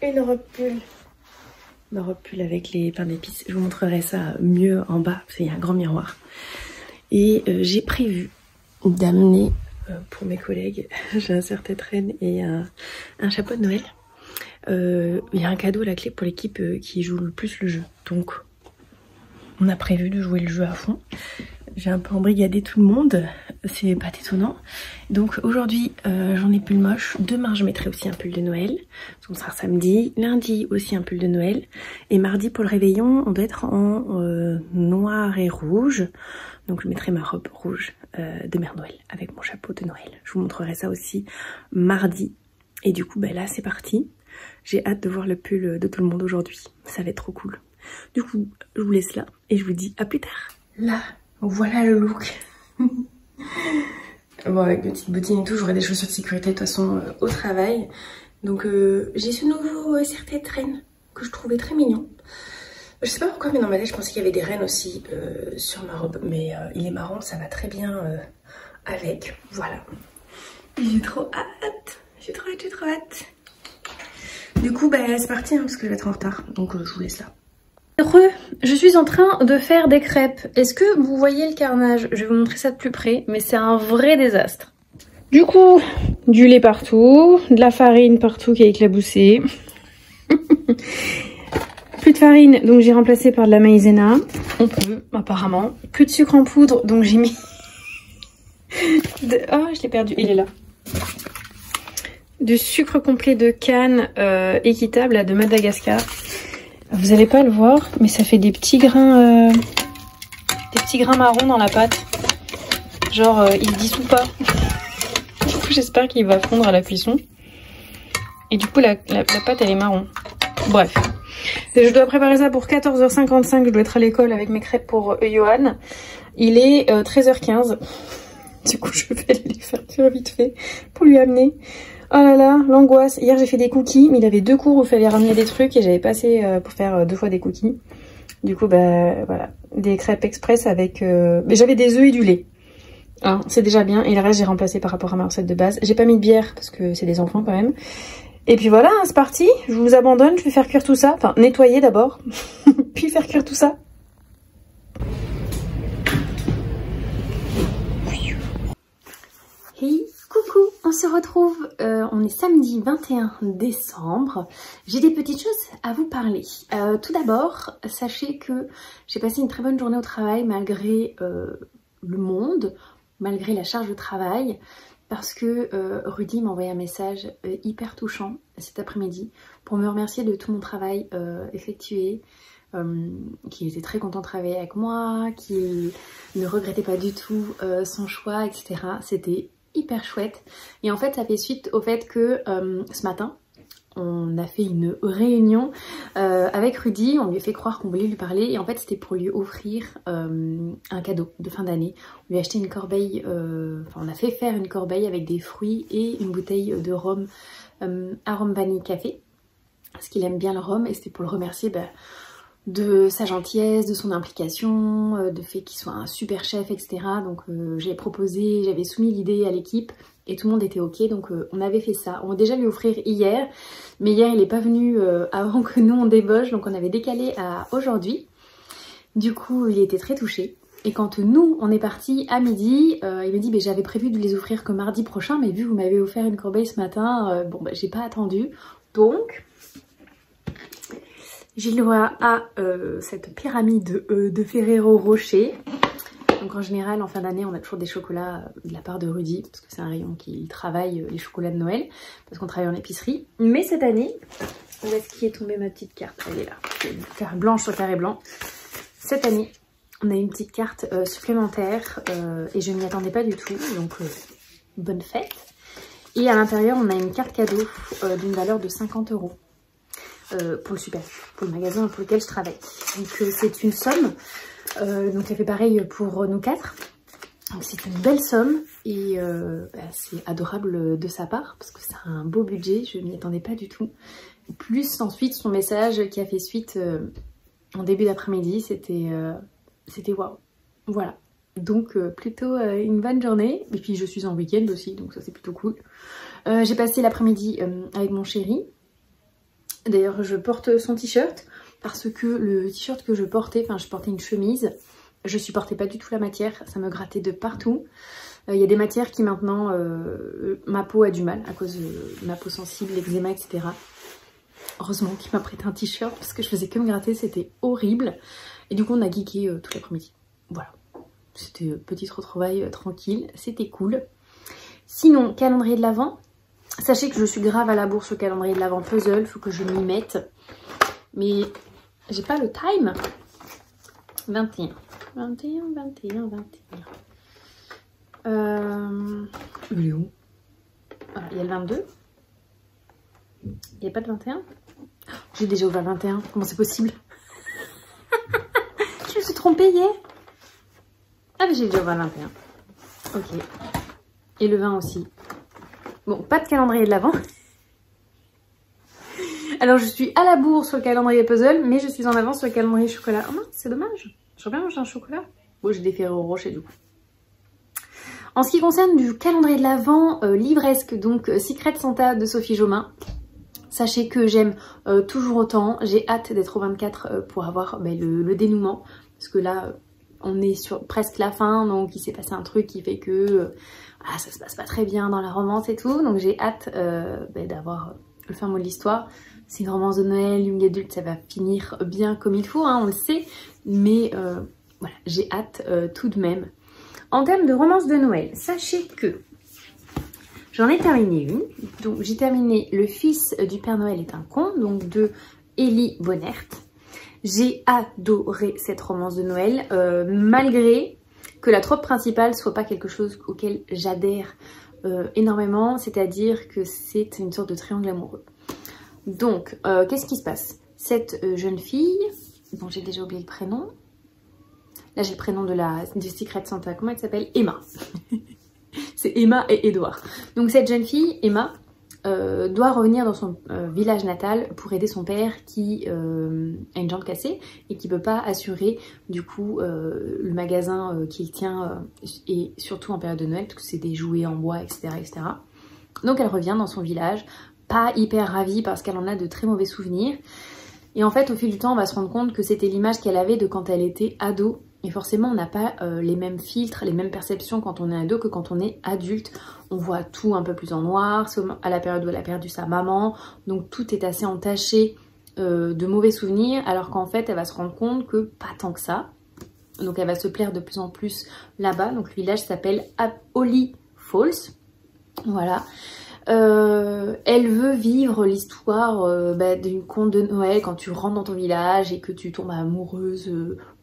Speaker 1: une robe pull. Ma robe pull avec les pains d'épices. Je vous montrerai ça mieux en bas parce qu'il y a un grand miroir. Et j'ai prévu d'amener pour mes collègues, j'ai un certain traîne et un chapeau de Noël. Il y a un cadeau à la clé pour l'équipe qui joue le plus le jeu. Donc on a prévu de jouer le jeu à fond. J'ai un peu embrigadé tout le monde, c'est pas étonnant. Donc aujourd'hui j'en ai pull moche, demain je mettrai aussi un pull de Noël, on sera samedi, lundi aussi un pull de Noël, et mardi pour le réveillon on doit être en noir et rouge, donc je mettrai ma robe rouge de Mère Noël avec mon chapeau de Noël. Je vous montrerai ça aussi mardi, et du coup là c'est parti, j'ai hâte de voir le pull de tout le monde aujourd'hui, ça va être trop cool. Du coup je vous laisse là et je vous dis à plus tard. Là, voilà le look. Bon, avec mes petites bottines et tout, j'aurai des chaussures de sécurité de toute façon au travail. Donc j'ai ce nouveau serre-tête reine que je trouvais très mignon. Je sais pas pourquoi, mais dans ma tête je pensais qu'il y avait des rennes aussi sur ma robe. Mais il est marron, ça va très bien avec. Voilà. J'ai trop hâte. J'ai trop hâte. Du coup, c'est parti hein, parce que je vais être en retard. Donc je vous laisse là. Je suis en train de faire des crêpes. Est-ce que vous voyez le carnage? Je vais vous montrer ça de plus près, mais c'est un vrai désastre. Du coup, du lait partout, de la farine partout qui est éclaboussée. Plus de farine, donc j'ai remplacé par de la maïzena. On peut, apparemment. Plus de sucre en poudre, donc j'ai mis... Oh, je l'ai perdu, il est là. Du sucre complet de canne équitable là, de Madagascar. Vous allez pas le voir, mais ça fait des petits grains marrons dans la pâte. Genre, il dissout pas. Du coup, j'espère qu'il va fondre à la cuisson. Et du coup, la pâte, elle est marron. Bref. Je dois préparer ça pour 14h55. Je dois être à l'école avec mes crêpes pour Johan. Il est 13h15. Du coup, je vais aller les faire cuire vite fait pour lui amener. Oh là là, l'angoisse. Hier, j'ai fait des cookies, mais il avait 2 cours où il fallait ramener des trucs et j'avais passé pour faire 2 fois des cookies. Du coup, bah voilà, des crêpes express avec... Mais j'avais des œufs et du lait. Hein, c'est déjà bien. Et le reste, j'ai remplacé par rapport à ma recette de base. J'ai pas mis de bière parce que c'est des enfants quand même. Et puis voilà, hein, c'est parti. Je vous abandonne, je vais faire cuire tout ça. Enfin, nettoyer d'abord, puis faire cuire tout ça. Hey, coucou, on se retrouve, on est samedi 21 décembre. J'ai des petites choses à vous parler. Tout d'abord, sachez que j'ai passé une très bonne journée au travail malgré le monde, malgré la charge de travail, parce que Rudy m'a envoyé un message hyper touchant cet après-midi pour me remercier de tout mon travail effectué. Qui était très content de travailler avec moi, qui ne regrettait pas du tout son choix, etc. C'était hyper chouette. Et en fait, ça fait suite au fait que ce matin, on a fait une réunion avec Rudy. On lui a fait croire qu'on voulait lui parler. Et en fait, c'était pour lui offrir un cadeau de fin d'année. On lui a acheté une corbeille, on a fait faire une corbeille avec des fruits et une bouteille de rhum arôme vanille café. Parce qu'il aime bien le rhum. Et c'était pour le remercier de sa gentillesse, de son implication, de fait qu'il soit un super chef, etc. Donc j'ai proposé, j'avais soumis l'idée à l'équipe et tout le monde était ok, donc on avait fait ça. On va déjà lui offrir hier, mais hier il n'est pas venu avant que nous on débauche, donc on avait décalé à aujourd'hui. Du coup il était très touché. Et quand nous on est parti à midi, il me dit j'avais prévu de les offrir que mardi prochain, mais vu que vous m'avez offert une corbeille ce matin, j'ai pas attendu. Donc... j'ai le droit à cette pyramide de Ferrero Rocher. Donc en général, en fin d'année, on a toujours des chocolats de la part de Rudy, parce que c'est un rayon qui travaille les chocolats de Noël, parce qu'on travaille en épicerie. Mais cette année, où est-ce qu'est tombée ma petite carte? Elle est là, carré blanche sur carré blanc. Cette année, on a une petite carte supplémentaire, et je n'y attendais pas du tout, donc bonne fête. Et à l'intérieur, on a une carte cadeau d'une valeur de 50 €. Pour le super, pour le magasin pour lequel je travaille. Donc c'est une somme, donc elle fait pareil pour nous 4. Donc c'est une belle somme et c'est adorable de sa part parce que c'est un beau budget, je m'y attendais pas du tout. Plus ensuite son message qui a fait suite en début d'après-midi, c'était waouh. Voilà, donc plutôt une bonne journée et puis je suis en week-end aussi, donc ça c'est plutôt cool. J'ai passé l'après-midi avec mon chéri. D'ailleurs je porte son t-shirt parce que le t-shirt que je portais, je portais une chemise, je supportais pas du tout la matière, ça me grattait de partout. Il y a des matières qui maintenant, ma peau a du mal à cause de ma peau sensible, l'eczéma, etc. Heureusement qu'il m'a prêté un t-shirt parce que je faisais que me gratter, c'était horrible. Et du coup on a geeké tout l'après-midi. Voilà, c'était petite retrouvaille tranquille, c'était cool. Sinon, calendrier de l'Avent. Sachez que je suis grave à la bourse au calendrier de l'Avent puzzle, faut que je m'y mette. Mais j'ai pas le time. 21. Il est où? Voilà, il y a le 22. Il n'y a pas de 21. J'ai déjà ouvert le 21. Comment c'est possible? Je me suis trompée hier. Ah mais j'ai déjà ouvert le 21. Ok. Et le 20 aussi. Bon, pas de calendrier de l'Avent. Alors je suis à la bourre sur le calendrier puzzle, mais je suis en avance sur le calendrier chocolat. Oh non, c'est dommage. J'aurais bien mangé un chocolat. Bon, j'ai des Ferrero Rocher du coup. En ce qui concerne du calendrier de l'Avent livresque, donc Secret Santa de Sophie Jomain. Sachez que j'aime toujours autant, j'ai hâte d'être au 24 pour avoir le dénouement, parce que là on est sur presque la fin, donc il s'est passé un truc qui fait que ça se passe pas très bien dans la romance et tout, donc j'ai hâte d'avoir le fin mot de l'histoire. C'est une romance de Noël, young adulte, ça va finir bien comme il faut, hein, on le sait, mais voilà, j'ai hâte tout de même. En termes de romance de Noël, sachez que j'en ai terminé une. Donc j'ai terminé Le fils du Père Noël est un con, donc de Elie Bonnert. J'ai adoré cette romance de Noël, malgré que la trope principale soit pas quelque chose auquel j'adhère énormément, c'est-à-dire que c'est une sorte de triangle amoureux. Donc, qu'est-ce qui se passe? Cette jeune fille, dont j'ai déjà oublié le prénom, là j'ai le prénom du Secret Santa, comment elle s'appelle? Emma. C'est Emma et Edouard. Donc cette jeune fille, Emma, doit revenir dans son village natal pour aider son père qui a une jambe cassée et qui ne peut pas assurer du coup le magasin qu'il tient et surtout en période de Noël parce que c'est des jouets en bois, etc., etc. Donc elle revient dans son village, pas hyper ravie parce qu'elle en a de très mauvais souvenirs. Et en fait au fil du temps on va se rendre compte que c'était l'image qu'elle avait de quand elle était ado. Et forcément on n'a pas les mêmes filtres, les mêmes perceptions quand on est ado que quand on est adulte. On voit tout un peu plus en noir, c'est à la période où elle a perdu sa maman, donc tout est assez entaché de mauvais souvenirs, alors qu'en fait elle va se rendre compte que pas tant que ça. Donc elle va se plaire de plus en plus là-bas, donc le village s'appelle Holly Falls, voilà. Elle veut vivre l'histoire d'une conte de Noël quand tu rentres dans ton village et que tu tombes amoureuse,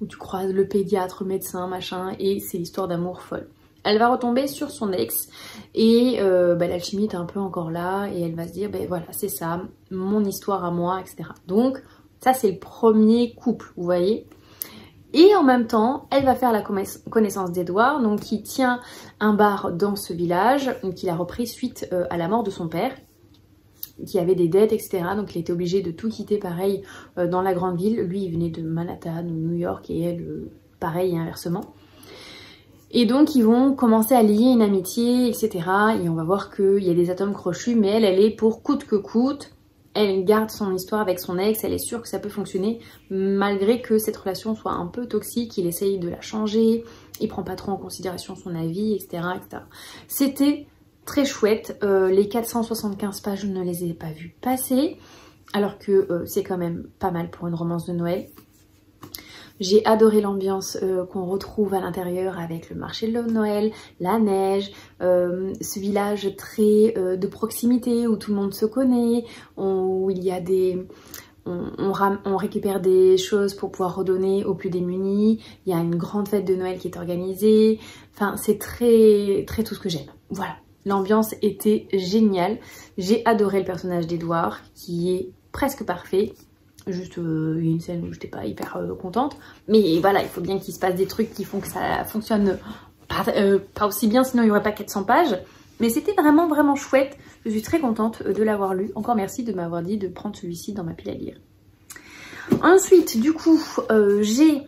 Speaker 1: où tu croises le pédiatre, le médecin, machin, et c'est l'histoire d'amour folle. Elle va retomber sur son ex et l'alchimie est un peu encore là et elle va se dire voilà c'est ça, mon histoire à moi, etc. Donc ça c'est le premier couple, vous voyez. Et en même temps, elle va faire la connaissance d'Edouard, donc qui tient un bar dans ce village, qu'il a repris suite à la mort de son père, qui avait des dettes, etc. Donc il était obligé de tout quitter pareil dans la grande ville. Lui, il venait de Manhattan ou New York et elle, pareil et inversement. Et donc ils vont commencer à lier une amitié, etc. Et on va voir qu'il y a des atomes crochus, mais elle est pour coûte que coûte. Elle garde son histoire avec son ex, elle est sûre que ça peut fonctionner, malgré que cette relation soit un peu toxique, il essaye de la changer, il prend pas trop en considération son avis, etc. etc. C'était très chouette, les 475 pages, je ne les ai pas vues passer, alors que c'est quand même pas mal pour une romance de Noël. J'ai adoré l'ambiance qu'on retrouve à l'intérieur avec le marché de Noël, la neige, ce village très de proximité où tout le monde se connaît, où il y a des... On récupère des choses pour pouvoir redonner aux plus démunis. Il y a une grande fête de Noël qui est organisée. Enfin, c'est très tout ce que j'aime. Voilà, l'ambiance était géniale. J'ai adoré le personnage d'Edouard qui est presque parfait. Juste une scène où j'étais pas hyper contente. Mais voilà, il faut bien qu'il se passe des trucs qui font que ça fonctionne pas aussi bien, sinon il n'y aurait pas 400 pages. Mais c'était vraiment chouette. Je suis très contente de l'avoir lu. Encore merci de m'avoir dit de prendre celui-ci dans ma pile à lire. Ensuite, du coup, j'ai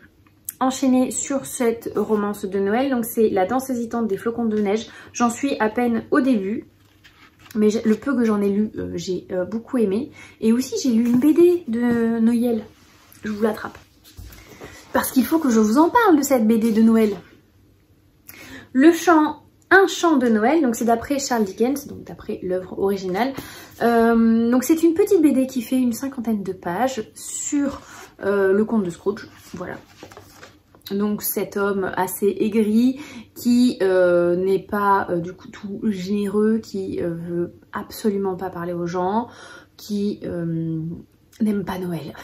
Speaker 1: enchaîné sur cette romance de Noël. Donc c'est La danse hésitante des flocons de neige. J'en suis à peine au début. Mais le peu que j'en ai lu, j'ai beaucoup aimé. Et aussi, j'ai lu une BD de Noël. Je vous l'attrape. Parce qu'il faut que je vous en parle de cette BD de Noël. Un chant de Noël, donc c'est d'après Charles Dickens, donc d'après l'œuvre originale. Donc c'est une petite BD qui fait une 50aine de pages sur le conte de Scrooge. Voilà. Donc cet homme assez aigri qui n'est pas du coup tout généreux, qui veut absolument pas parler aux gens, qui n'aime pas Noël.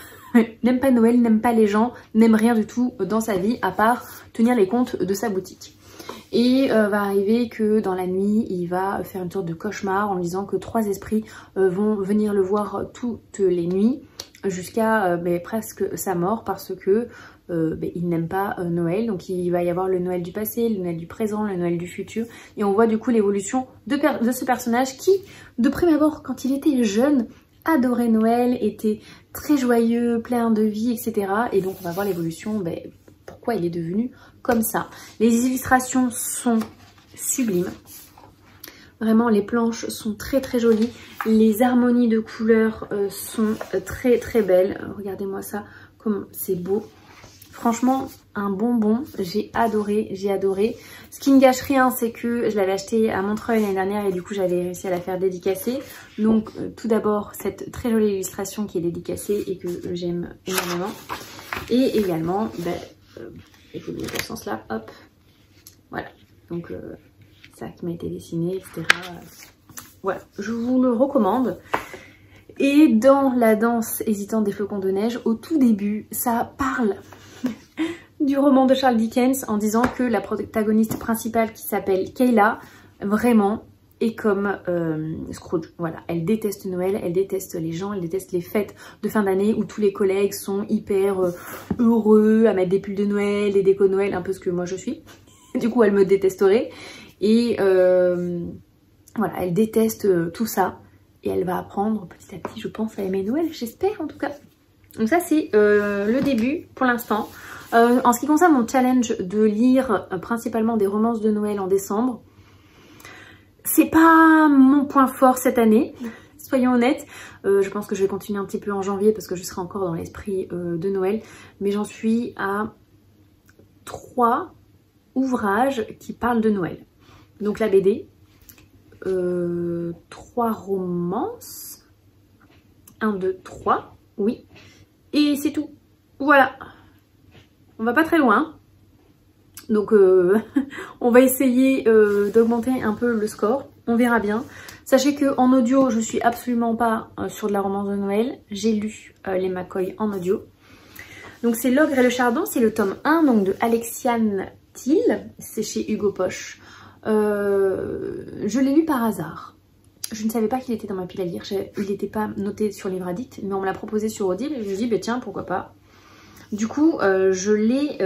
Speaker 1: N'aime pas Noël, n'aime pas les gens, n'aime rien du tout dans sa vie à part tenir les comptes de sa boutique. Et va arriver que dans la nuit, il va faire une sorte de cauchemar en disant que 3 esprits vont venir le voir toutes les nuits jusqu'à presque sa mort parce que il n'aime pas Noël. Donc il va y avoir le Noël du passé, le Noël du présent, le Noël du futur. Et on voit du coup l'évolution de ce personnage qui, de prime abord, quand il était jeune, adorait Noël, était très joyeux, plein de vie, etc. Et donc on va voir l'évolution, pourquoi il est devenu comme ça. Les illustrations sont sublimes. Vraiment, les planches sont très très jolies. Les harmonies de couleurs sont très très belles. Regardez-moi ça, comme c'est beau. Franchement, un bonbon, j'ai adoré, j'ai adoré. Ce qui ne gâche rien, c'est que je l'avais acheté à Montreuil l'année dernière et du coup j'avais réussi à la faire dédicacer. Donc tout d'abord, cette très jolie illustration qui est dédicacée et que j'aime énormément. Et également, il faut dans ce sens-là, hop, voilà. Donc ça qui m'a été dessiné, etc. Voilà, je vous le recommande. Et dans la danse hésitante des flocons de neige, au tout début, ça parle du roman de Charles Dickens en disant que la protagoniste principale qui s'appelle Kayla, vraiment, est comme Scrooge. Voilà, elle déteste Noël, elle déteste les gens, elle déteste les fêtes de fin d'année où tous les collègues sont hyper heureux à mettre des pulls de Noël, des décos de Noël, un peu ce que moi je suis. Du coup, elle me détesterait. Et voilà, elle déteste tout ça. Et elle va apprendre petit à petit, je pense, à aimer Noël, j'espère en tout cas. Donc ça, c'est le début pour l'instant. En ce qui concerne mon challenge de lire principalement des romances de Noël en décembre, c'est pas mon point fort cette année, soyons honnêtes. Je pense que je vais continuer un petit peu en janvier parce que je serai encore dans l'esprit de Noël. Mais j'en suis à 3 ouvrages qui parlent de Noël. Donc la BD, 3 romances, 1, 2, 3, oui, et c'est tout. Voilà, on va pas très loin, donc on va essayer d'augmenter un peu le score, on verra bien. Sachez que en audio, je suis absolument pas sur de la romance de Noël, j'ai lu les McCoy en audio. Donc c'est L'Ogre et le Chardon, c'est le tome 1 donc de Alexiane Thiel, c'est chez Hugo Poche. Je l'ai lu par hasard. Je ne savais pas qu'il était dans ma pile à lire. Il n'était pas noté sur Livre Addict, mais on me l'a proposé sur Audible et je me suis dit, bah, tiens, pourquoi pas. Du coup, je l'ai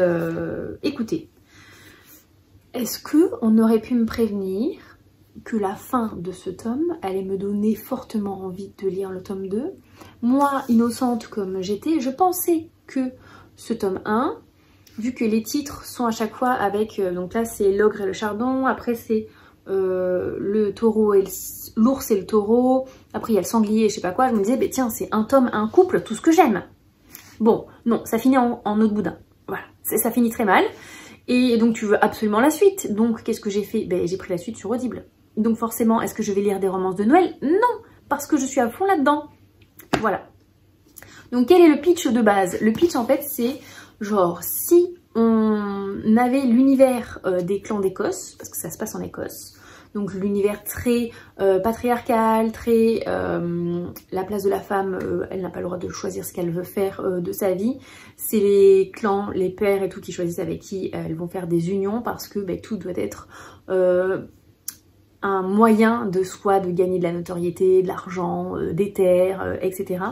Speaker 1: écouté. Est-ce qu'on aurait pu me prévenir que la fin de ce tome allait me donner fortement envie de lire le tome 2? Moi, innocente comme j'étais, je pensais que ce tome 1... vu que les titres sont à chaque fois avec, donc là c'est L'Ogre et le Chardon, après c'est le taureau et l'ours et le taureau, après il y a le sanglier et je sais pas quoi, je me disais, bah, tiens, c'est un tome, un couple, tout ce que j'aime. Bon, non, ça finit en eau de boudin, voilà, ça finit très mal, et donc tu veux absolument la suite, donc qu'est-ce que j'ai fait? Ben, j'ai pris la suite sur Audible. Donc forcément, est-ce que je vais lire des romances de Noël? Non, parce que je suis à fond là-dedans, voilà. Donc quel est le pitch de base? Le pitch en fait c'est... genre, si on avait l'univers des clans d'Écosse, parce que ça se passe en Écosse, donc l'univers très patriarcal, très... la place de la femme, elle n'a pas le droit de choisir ce qu'elle veut faire de sa vie. C'est les clans, les pères et tout qui choisissent avec qui elles vont faire des unions parce que ben, tout doit être un moyen de soi de gagner de la notoriété, de l'argent, des terres, etc.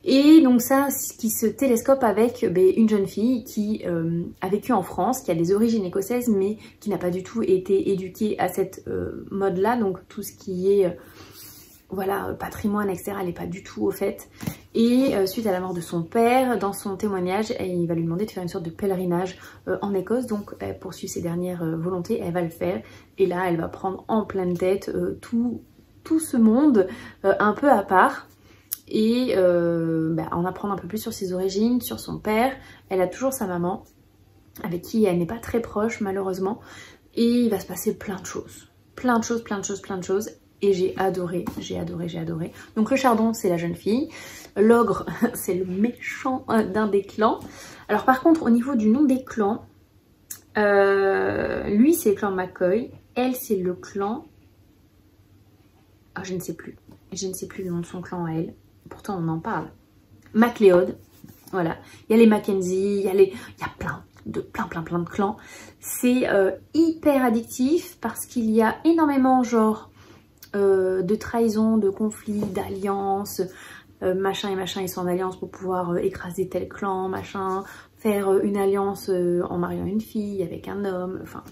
Speaker 1: Et donc ça, qui se télescope avec une jeune fille qui a vécu en France, qui a des origines écossaises, mais qui n'a pas du tout été éduquée à cette mode-là. Donc tout ce qui est voilà, patrimoine, etc., elle n'est pas du tout au fait. Et suite à la mort de son père, dans son témoignage, il va lui demander de faire une sorte de pèlerinage en Écosse. Donc elle poursuit ses dernières volontés, elle va le faire. Et là, elle va prendre en pleine tête tout ce monde un peu à part. Et en apprendre un peu plus sur ses origines, sur son père. Elle a toujours sa maman, avec qui elle n'est pas très proche malheureusement. Et il va se passer plein de choses. Plein de choses, plein de choses, plein de choses. Et j'ai adoré, j'ai adoré, j'ai adoré. Donc le chardon, c'est la jeune fille. L'ogre, c'est le méchant d'un des clans. Alors par contre, au niveau du nom des clans, lui c'est le clan McCoy. Elle, c'est le clan... Ah, je ne sais plus. Je ne sais plus le nom de son clan à elle. Pourtant on en parle. MacLeod, voilà. Il y a les Mackenzie, il y a plein de clans. C'est hyper addictif parce qu'il y a énormément genre de trahison, de conflits, d'alliances, machin et machin, ils sont en alliance pour pouvoir écraser tel clan, machin, faire une alliance en mariant une fille avec un homme, enfin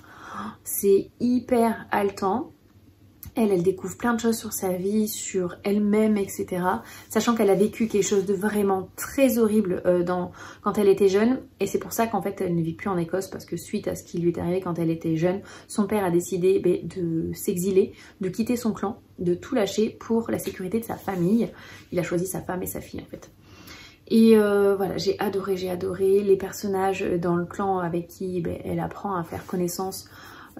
Speaker 1: c'est hyper haletant. Elle découvre plein de choses sur sa vie, sur elle-même, etc. Sachant qu'elle a vécu quelque chose de vraiment très horrible quand elle était jeune. Et c'est pour ça qu'en fait, elle ne vit plus en Écosse. Parce que suite à ce qui lui est arrivé quand elle était jeune, son père a décidé de s'exiler, de quitter son clan, de tout lâcher pour la sécurité de sa famille. Il a choisi sa femme et sa fille en fait. Et voilà, j'ai adoré les personnages dans le clan avec qui elle apprend à faire connaissance.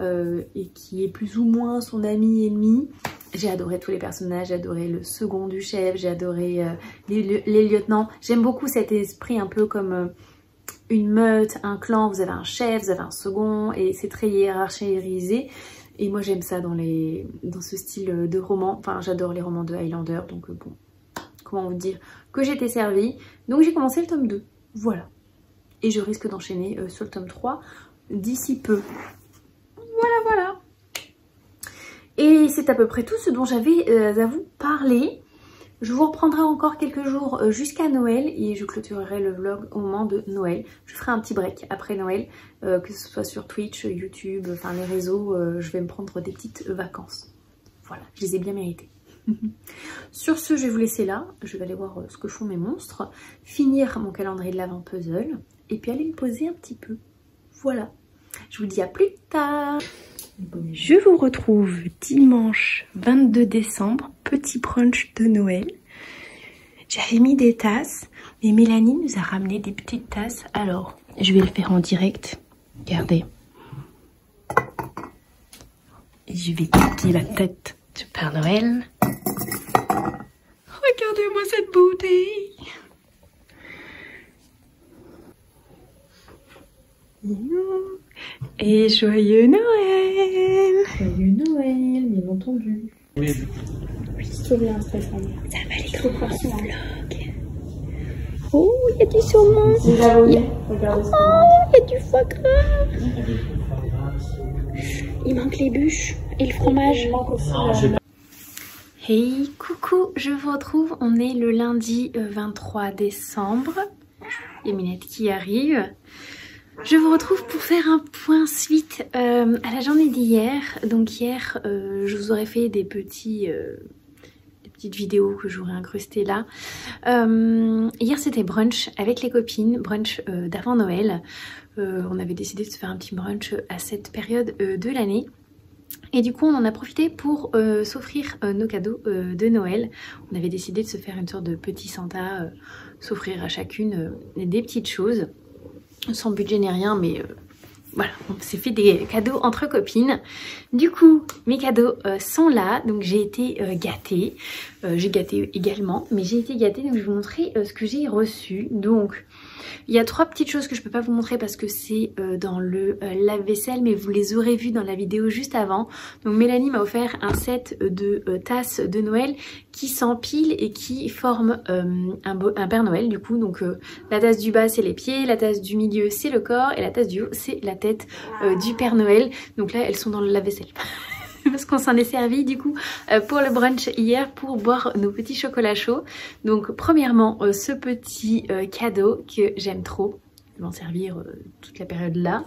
Speaker 1: Et qui est plus ou moins son ami ennemi. J'ai adoré tous les personnages, j'ai adoré le second du chef, j'ai adoré les lieutenants. J'aime beaucoup cet esprit un peu comme une meute, un clan, vous avez un chef, vous avez un second et c'est très hiérarchisé. Et moi j'aime ça dans ce style de roman. Enfin j'adore les romans de Highlander, donc bon, comment vous dire que j'étais servie. Donc j'ai commencé le tome 2, voilà. Et je risque d'enchaîner sur le tome 3 d'ici peu. Voilà. Et c'est à peu près tout ce dont j'avais à vous parler. Je vous reprendrai encore quelques jours jusqu'à Noël et je clôturerai le vlog au moment de Noël. Je ferai un petit break après Noël, que ce soit sur Twitch, YouTube, enfin les réseaux. Je vais me prendre des petites vacances. Voilà, je les ai bien méritées. Sur ce, je vais vous laisser là. Je vais aller voir ce que font mes monstres, finir mon calendrier de l'Avent puzzle et puis aller me poser un petit peu. Voilà. Je vous dis à plus tard.
Speaker 2: Je vous retrouve dimanche 22 décembre, petit brunch de Noël. J'avais mis des tasses, mais Mélanie nous a ramené des petites tasses. Alors, je vais le faire en direct. Regardez. Et je vais piquer la tête du Père Noël. Regardez-moi cette beauté. Et joyeux Noël!
Speaker 1: Joyeux Noël, bien entendu. Oui. C'est bien stressant.
Speaker 2: Ça va aller trop fort sur vlog. Oh, il y a du saumon.
Speaker 1: Oh, il
Speaker 2: y a du foie gras. Il manque les bûches et le fromage. Hey, coucou, je vous retrouve. On est le lundi 23 décembre. Il y a Minette qui arrive. Je vous retrouve pour faire un point suite à la journée d'hier. Donc hier, je vous aurais fait des petites vidéos que j'aurais incrustées là. Hier, c'était brunch avec les copines, brunch d'avant Noël. On avait décidé de se faire un petit brunch à cette période de l'année. Et du coup, on en a profité pour s'offrir nos cadeaux de Noël. On avait décidé de se faire une sorte de petit Santa, s'offrir à chacune des petites choses. Sans budget ni rien, mais voilà, on s'est fait des cadeaux entre copines. Du coup, mes cadeaux sont là, donc j'ai été gâtée. J'ai gâté également, mais j'ai été gâtée, donc je vais vous montrer ce que j'ai reçu. Donc, il y a 3 petites choses que je peux pas vous montrer parce que c'est dans le lave-vaisselle, mais vous les aurez vues dans la vidéo juste avant. Donc Mélanie m'a offert un set de tasses de Noël qui s'empilent et qui forment un Père Noël du coup. Donc la tasse du bas c'est les pieds, la tasse du milieu c'est le corps et la tasse du haut c'est la tête du Père Noël. Donc là elles sont dans le lave-vaisselle. Parce qu'on s'en est servi du coup pour le brunch hier pour boire nos petits chocolats chauds. Donc premièrement ce petit cadeau que j'aime trop. Je vais m'en servir toute la période là.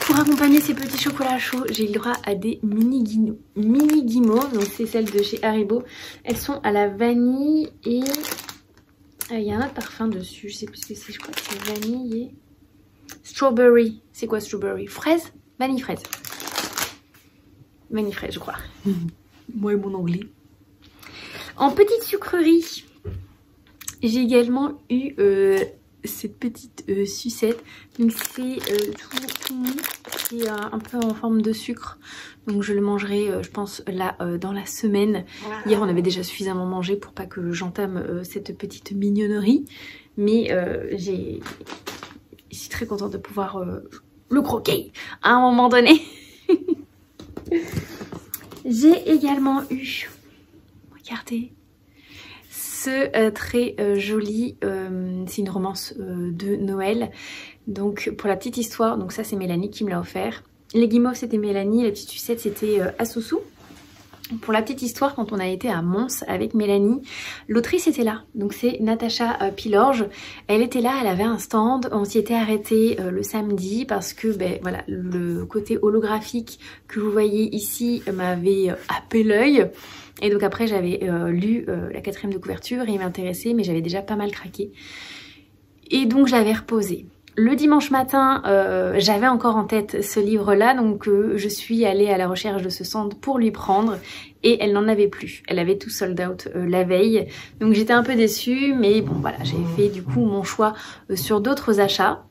Speaker 2: Pour accompagner ces petits chocolats chauds, j'ai eu le droit à des mini guimauves. Donc c'est celles de chez Haribo. Elles sont à la vanille et il y a un autre parfum dessus. Je sais plus ce que c'est, je crois que c'est vanille et strawberry. C'est quoi strawberry? Fraise? Vanille fraise. Vanille fraise je crois. Moi et mon anglais. En petite sucrerie, j'ai également eu cette petite sucette. Donc c'est tout mou. C'est un peu en forme de sucre. Donc je le mangerai je pense là dans la semaine. Hier on avait déjà suffisamment mangé pour pas que j'entame cette petite mignonnerie. Mais je suis très contente de pouvoir le croquer à un moment donné. J'ai également eu, regardez, ce très joli, c'est une romance de Noël. Donc pour la petite histoire, donc ça c'est Mélanie qui me l'a offert. Les guimauves c'était Mélanie, la petite sucette c'était Asusu.
Speaker 1: Pour la petite histoire, quand on a été à Mons avec Mélanie, l'autrice était là. Donc c'est Natacha Pilorge. Elle était là, elle avait un stand. On s'y était arrêté le samedi parce que ben, voilà, le côté holographique que vous voyez ici m'avait happé l'œil. Et donc après j'avais lu la 4e de couverture et il m'intéressait, mais j'avais déjà pas mal craqué. Et donc je l'avais reposé. Le dimanche matin, j'avais encore en tête ce livre-là, donc je suis allée à la recherche de ce stand pour lui prendre et elle n'en avait plus. Elle avait tout sold out la veille, donc j'étais un peu déçue, mais bon voilà, j'avais fait du coup mon choix sur d'autres achats.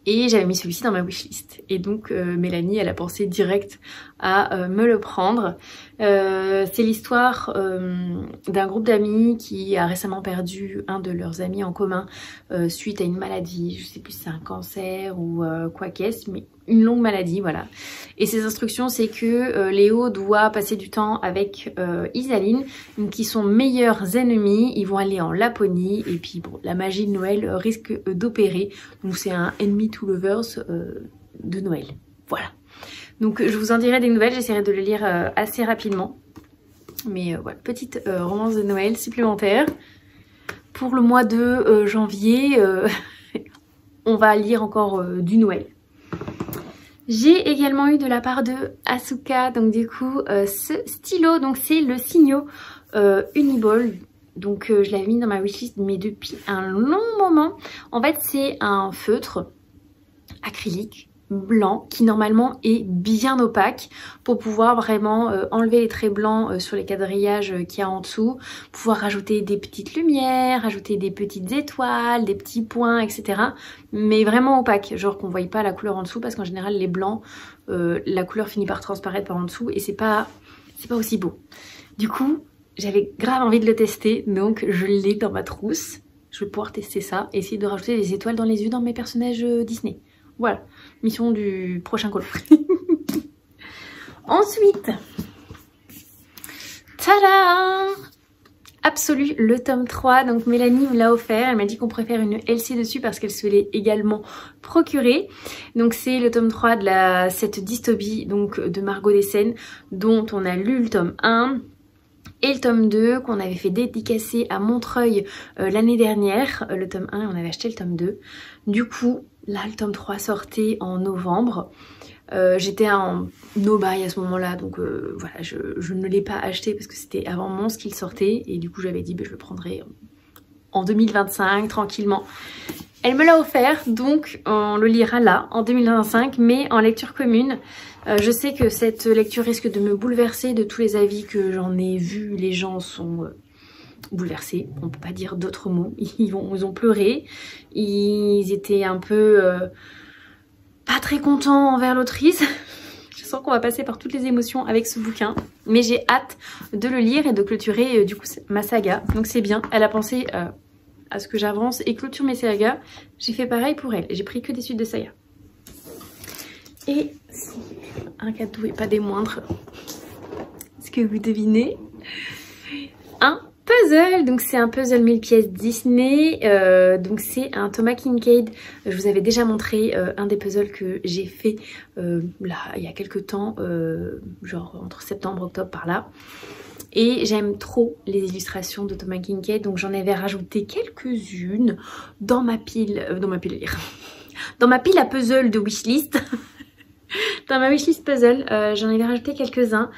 Speaker 1: Et j'avais mis celui-ci dans ma wishlist. Et donc Mélanie, elle a pensé direct à me le prendre. C'est l'histoire d'un groupe d'amis qui a récemment perdu un de leurs amis en commun suite à une maladie. Je sais plus si c'est un cancer ou quoi qu'est-ce, mais une longue maladie, voilà. Et ses instructions, c'est que Léo doit passer du temps avec Isaline, qui sont meilleurs ennemis. Ils vont aller en Laponie et puis bon, la magie de Noël risque d'opérer. Donc c'est un enemy to lovers de Noël. Voilà. Donc je vous en dirai des nouvelles, j'essaierai de le lire assez rapidement. Mais voilà, petite romance de Noël supplémentaire. Pour le mois de janvier, on va lire encore du Noël. J'ai également eu de la part de Asuka, donc du coup ce stylo, donc c'est le Signo Uniball. Donc je l'avais mis dans ma wishlist mais depuis un long moment. En fait c'est un feutre acrylique blanc qui normalement est bien opaque pour pouvoir vraiment enlever les traits blancs sur les quadrillages qu'il y a en dessous, pouvoir rajouter des petites lumières, rajouter des petites étoiles, des petits points, etc. Mais vraiment opaque, genre qu'on ne voit pas la couleur en dessous parce qu'en général les blancs, la couleur finit par transparaître par en dessous et c'est pas aussi beau. Du coup, j'avais grave envie de le tester, donc je l'ai dans ma trousse. Je vais pouvoir tester ça, essayer de rajouter des étoiles dans les yeux dans mes personnages Disney. Voilà, mission du prochain colo. Ensuite, tada! Absolu, le tome 3. Donc Mélanie me l'a offert. Elle m'a dit qu'on pourrait faire une LC dessus parce qu'elle se l'est également procurée. Donc c'est le tome 3 de cette dystopie donc, de Margot Dessen dont on a lu le tome 1. Et le tome 2 qu'on avait fait dédicacer à Montreuil l'année dernière. Le tome 1 et on avait acheté le tome 2. Du coup, là le tome 3 sortait en novembre. J'étais en no-buy à ce moment-là, donc voilà, je ne l'ai pas acheté parce que c'était avant Mons qu'il sortait. Et du coup j'avais dit je le prendrai en 2025 tranquillement. Elle me l'a offert, donc on le lira là en 2025 mais en lecture commune. Je sais que cette lecture risque de me bouleverser. De tous les avis que j'en ai vus, les gens sont bouleversés. On peut pas dire d'autres mots. Ils ont pleuré. Ils étaient un peu pas très contents envers l'autrice. Je sens qu'on va passer par toutes les émotions avec ce bouquin. Mais j'ai hâte de le lire et de clôturer du coup ma saga. Donc c'est bien. Elle a pensé à ce que j'avance et clôture mes sagas. J'ai fait pareil pour elle. J'ai pris que des suites de saga. Et un cadeau et pas des moindres. Est-ce que vous devinez? Un puzzle. Donc c'est un puzzle 1000 pièces Disney. Donc c'est un Thomas Kinkade. Je vous avais déjà montré un des puzzles que j'ai fait là il y a quelques temps. Genre entre septembre et octobre par là. Et j'aime trop les illustrations de Thomas Kinkade. Donc j'en avais rajouté quelques-unes dans ma pile. Dans ma pile à puzzle de wishlist. Dans ma wishlist puzzle, j'en avais rajouté quelques-uns.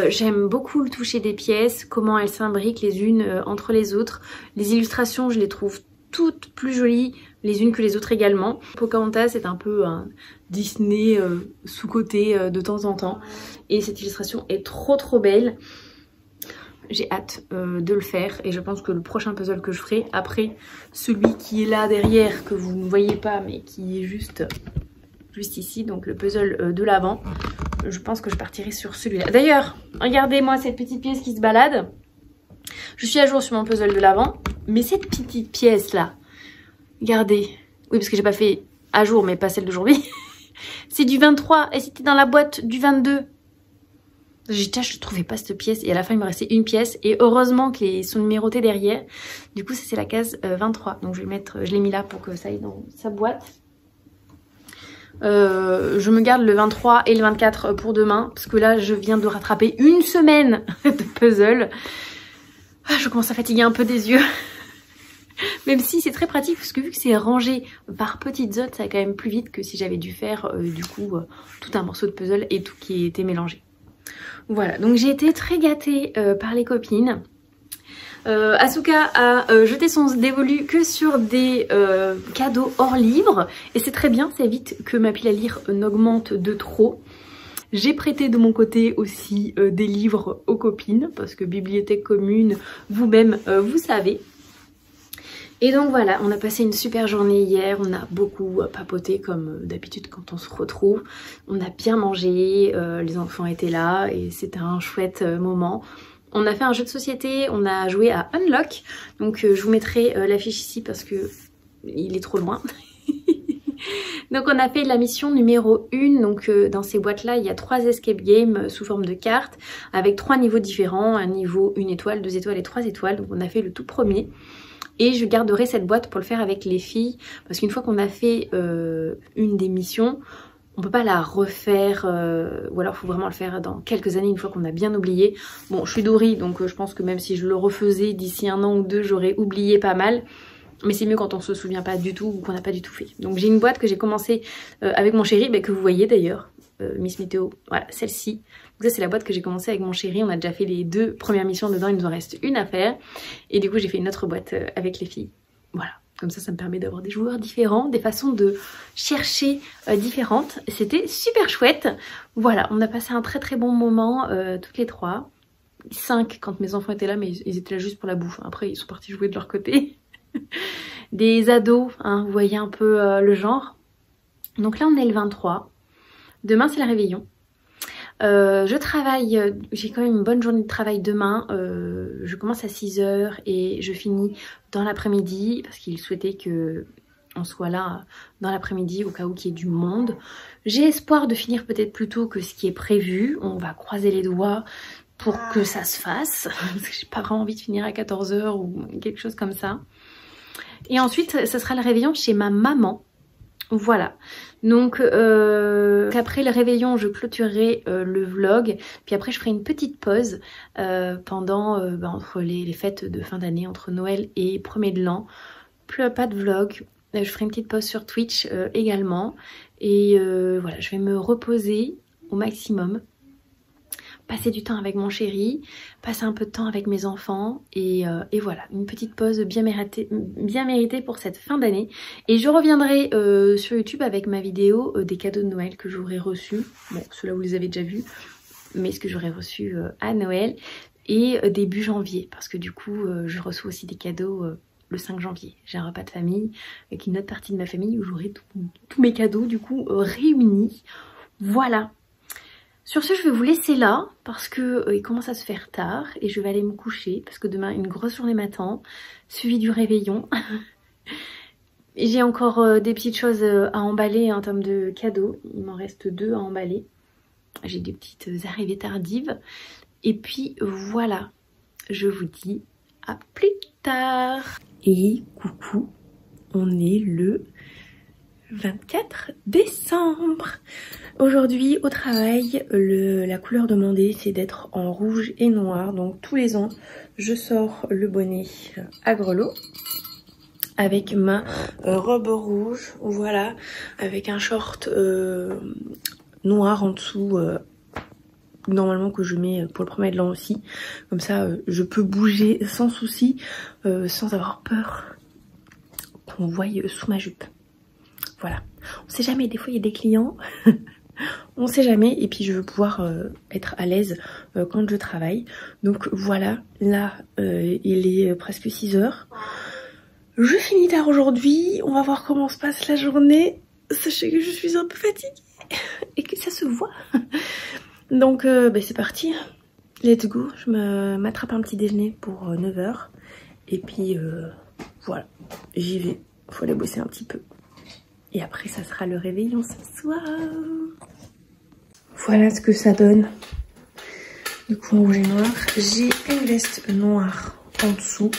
Speaker 1: J'aime beaucoup le toucher des pièces, comment elles s'imbriquent les unes entre les autres. Les illustrations, je les trouve toutes plus jolies les unes que les autres également. Pocahontas, c'est un peu un Disney sous-côté de temps en temps. Et cette illustration est trop belle. J'ai hâte de le faire et je pense que le prochain puzzle que je ferai, après celui qui est là derrière, que vous ne voyez pas mais qui est juste ici, donc le puzzle de l'avant, je pense que je partirai sur celui-là. D'ailleurs, regardez-moi cette petite pièce qui se balade. Je suis à jour sur mon puzzle de l'avant, mais cette petite pièce-là, regardez. Oui, parce que j'ai pas fait à jour, mais pas celle d'aujourd'hui. C'est du 23 et c'était dans la boîte du 22. Je ne trouvais pas cette pièce et à la fin il me restait une pièce et heureusement qu'ils sont numérotés derrière. Du coup ça c'est la case 23, donc je l'ai mis là pour que ça aille dans sa boîte. Je me garde le 23 et le 24 pour demain parce que là je viens de rattraper une semaine de puzzle. Je commence à fatiguer un peu des yeux. Même si c'est très pratique parce que vu que c'est rangé par petites zones, ça va quand même plus vite que si j'avais dû faire du coup tout un morceau de puzzle et tout qui était mélangé. Voilà, donc j'ai été très gâtée par les copines. Asuka a jeté son dévolu que sur des cadeaux hors livre et c'est très bien, ça évite que ma pile à lire n'augmente de trop. J'ai prêté de mon côté aussi des livres aux copines parce que bibliothèque commune, vous-même vous savez. Et donc voilà, on a passé une super journée hier, on a beaucoup papoté comme d'habitude quand on se retrouve. On a bien mangé, les enfants étaient là et c'était un chouette moment. On a fait un jeu de société, on a joué à Unlock, donc je vous mettrai l'affiche ici parce que il est trop loin. Donc on a fait la mission numéro 1, donc dans ces boîtes là il y a 3 escape games sous forme de cartes avec 3 niveaux différents, un niveau 1 étoile, 2 étoiles et 3 étoiles, donc on a fait le tout premier. Et je garderai cette boîte pour le faire avec les filles parce qu'une fois qu'on a fait une des missions, on peut pas la refaire ou alors il faut vraiment le faire dans quelques années une fois qu'on a bien oublié. Bon, je suis Dory donc je pense que même si je le refaisais d'ici 1 an ou 2, j'aurais oublié pas mal. Mais c'est mieux quand on se souvient pas du tout ou qu'on n'a pas du tout fait. Donc j'ai une boîte que j'ai commencé avec mon chéri, que vous voyez d'ailleurs, Miss Météo, voilà celle-ci. Donc ça c'est la boîte que j'ai commencé avec mon chéri, on a déjà fait les 2 premières missions dedans, il nous en reste une à faire. Et du coup j'ai fait une autre boîte avec les filles, voilà. Comme ça me permet d'avoir des joueurs différents, des façons de chercher différentes. C'était super chouette. Voilà, on a passé un très très bon moment toutes les 3. 5 quand mes enfants étaient là, mais ils étaient là juste pour la bouffe. Après ils sont partis jouer de leur côté. Des ados, hein, vous voyez un peu le genre. Donc là on est le 23. Demain c'est le réveillon. Je travaille, j'ai quand même une bonne journée de travail demain. Je commence à 6 h et je finis dans l'après-midi parce qu'il souhaitait que on soit là dans l'après-midi au cas où il y ait du monde. J'ai espoir de finir peut-être plus tôt que ce qui est prévu. On va croiser les doigts pour que ça se fasse. Parce que j'ai pas vraiment envie de finir à 14 h ou quelque chose comme ça. Et ensuite, ce sera le réveillon chez ma maman. Voilà, donc après le réveillon je clôturerai le vlog, puis après je ferai une petite pause pendant entre les fêtes de fin d'année, entre Noël et 1er de l'an. Pas de vlog, je ferai une petite pause sur Twitch également et voilà, je vais me reposer au maximum, passer du temps avec mon chéri, passer un peu de temps avec mes enfants et voilà, une petite pause bien méritée pour cette fin d'année. Et je reviendrai sur YouTube avec ma vidéo des cadeaux de Noël que j'aurai reçus. Bon, ceux-là vous les avez déjà vus, mais ce que j'aurai reçu à Noël et début janvier parce que du coup je reçois aussi des cadeaux le 5 janvier. J'ai un repas de famille avec une autre partie de ma famille où j'aurai tous mes cadeaux du coup réunis. Voilà. Sur ce, je vais vous laisser là parce que il commence à se faire tard et je vais aller me coucher parce que demain une grosse journée m'attend, suivi du réveillon. J'ai encore des petites choses à emballer en termes de cadeaux. Il m'en reste 2 à emballer. J'ai des petites arrivées tardives. Et puis voilà, je vous dis à plus tard. Et coucou, on est le 24 décembre. Aujourd'hui au travail, la couleur demandée c'est d'être en rouge et noir. Donc tous les ans je sors le bonnet à grelots avec ma robe rouge, voilà, avec un short noir en dessous, normalement que je mets pour le 1er de l'an aussi. Comme ça je peux bouger sans souci, sans avoir peur qu'on voie sous ma jupe. Voilà, on sait jamais, des fois il y a des clients, on sait jamais, et puis je veux pouvoir être à l'aise quand je travaille. Donc voilà, là il est presque 6 h. Je finis tard aujourd'hui, on va voir comment se passe la journée. Sachez que je suis un peu fatiguée et que ça se voit. Donc c'est parti, let's go, je m'attrape un petit déjeuner pour 9 h. Et puis voilà, j'y vais, faut aller bosser un petit peu. Et après ça sera le réveillon ce soir. Voilà ce que ça donne. Du coup en rouge et noir. J'ai une veste noire en dessous.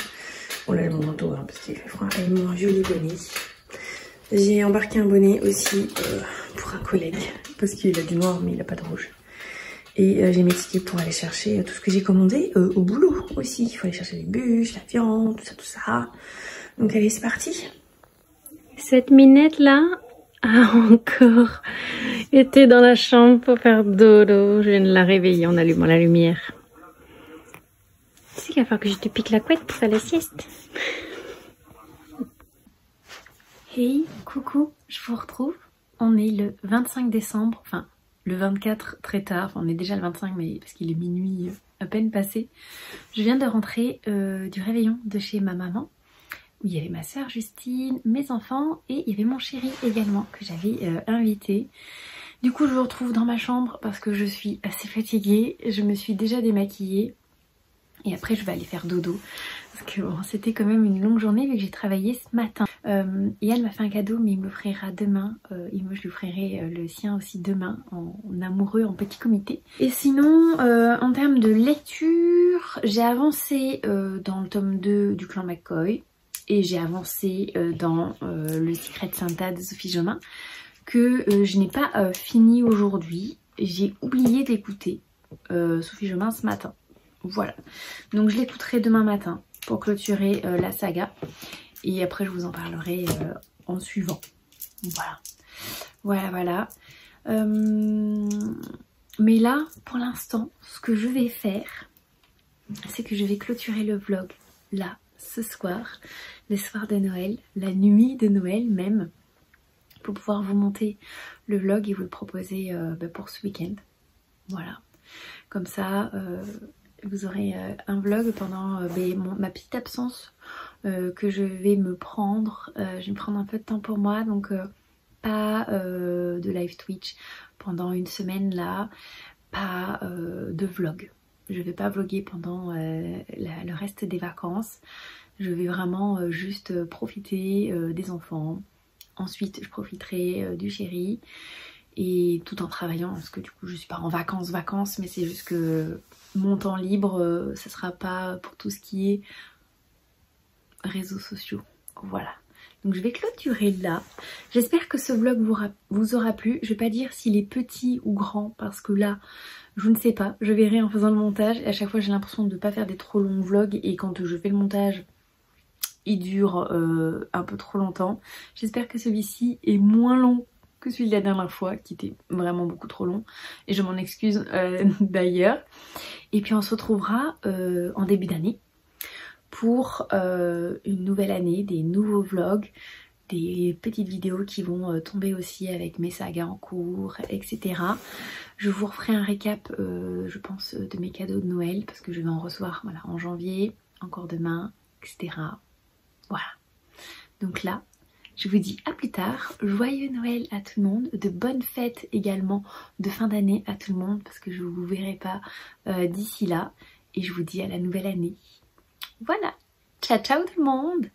Speaker 1: Bon là mon manteau hein, parce qu'il fait froid. Et mon joli bonnet. J'ai embarqué un bonnet aussi pour un collègue parce qu'il a du noir mais il a pas de rouge. Et j'ai mes tickets pour aller chercher tout ce que j'ai commandé au boulot aussi. Il faut aller chercher les bûches, la viande, tout ça. Donc allez, c'est parti.
Speaker 2: Cette minette là a encore été dans la chambre pour faire dodo. Je viens de la réveiller en allumant la lumière. Tu sais qu'il va falloir que je te pique la couette pour faire la sieste. Hey, coucou, je vous retrouve. On est le 25 décembre, enfin le 24 très tard, enfin, on est déjà le 25 mais parce qu'il est minuit à peine passé. Je viens de rentrer du réveillon de chez ma maman où il y avait ma soeur Justine, mes enfants et il y avait mon chéri également que j'avais invité. Du coup je vous retrouve dans ma chambre parce que je suis assez fatiguée, je me suis déjà démaquillée et après je vais aller faire dodo. Parce que bon, c'était quand même une longue journée vu que j'ai travaillé ce matin. Et elle m'a fait un cadeau mais il me l'offrira demain. Et moi je lui offrirai le sien aussi demain en amoureux, en petit comité. Et sinon en termes de lecture, j'ai avancé dans le tome 2 du clan McCoy. Et j'ai avancé dans le Secret Santa de Sophie Jomain. Que je n'ai pas fini aujourd'hui. J'ai oublié d'écouter Sophie Jomain ce matin. Voilà. Donc je l'écouterai demain matin pour clôturer la saga et après je vous en parlerai en suivant. Voilà. Mais là pour l'instant ce que je vais faire c'est que je vais clôturer le vlog là ce soir, le soir de Noël, la nuit de Noël même, pour pouvoir vous monter le vlog et vous le proposer pour ce week-end. Voilà, comme ça vous aurez un vlog pendant ma petite absence que je vais me prendre. Je vais me prendre un peu de temps pour moi, donc pas de live Twitch pendant une semaine là, pas de vlog. Je vais pas vlogger pendant le reste des vacances. Je vais vraiment juste profiter des enfants. Ensuite je profiterai du chéri. Et tout en travaillant, parce que du coup je suis pas en vacances, mais c'est juste que mon temps libre, ça sera pas pour tout ce qui est réseaux sociaux. Voilà. Donc je vais clôturer là. J'espère que ce vlog vous aura plu. Je vais pas dire s'il est petit ou grand, parce que là, je ne sais pas. Je verrai en faisant le montage. Et à chaque fois j'ai l'impression de ne pas faire des trop longs vlogs. Et quand je fais le montage, il dure un peu trop longtemps. J'espère que celui-ci est moins long que celui de la dernière fois qui était vraiment beaucoup trop long et je m'en excuse d'ailleurs. Et puis on se retrouvera en début d'année pour une nouvelle année, des nouveaux vlogs, des petites vidéos qui vont tomber aussi avec mes sagas en cours, etc. Je vous referai un récap je pense de mes cadeaux de Noël parce que je vais en recevoir voilà, en janvier, encore demain, etc. Voilà, donc là je vous dis à plus tard, joyeux Noël à tout le monde, de bonnes fêtes également de fin d'année à tout le monde parce que je ne vous verrai pas d'ici là et je vous dis à la nouvelle année. Voilà, ciao ciao tout le monde!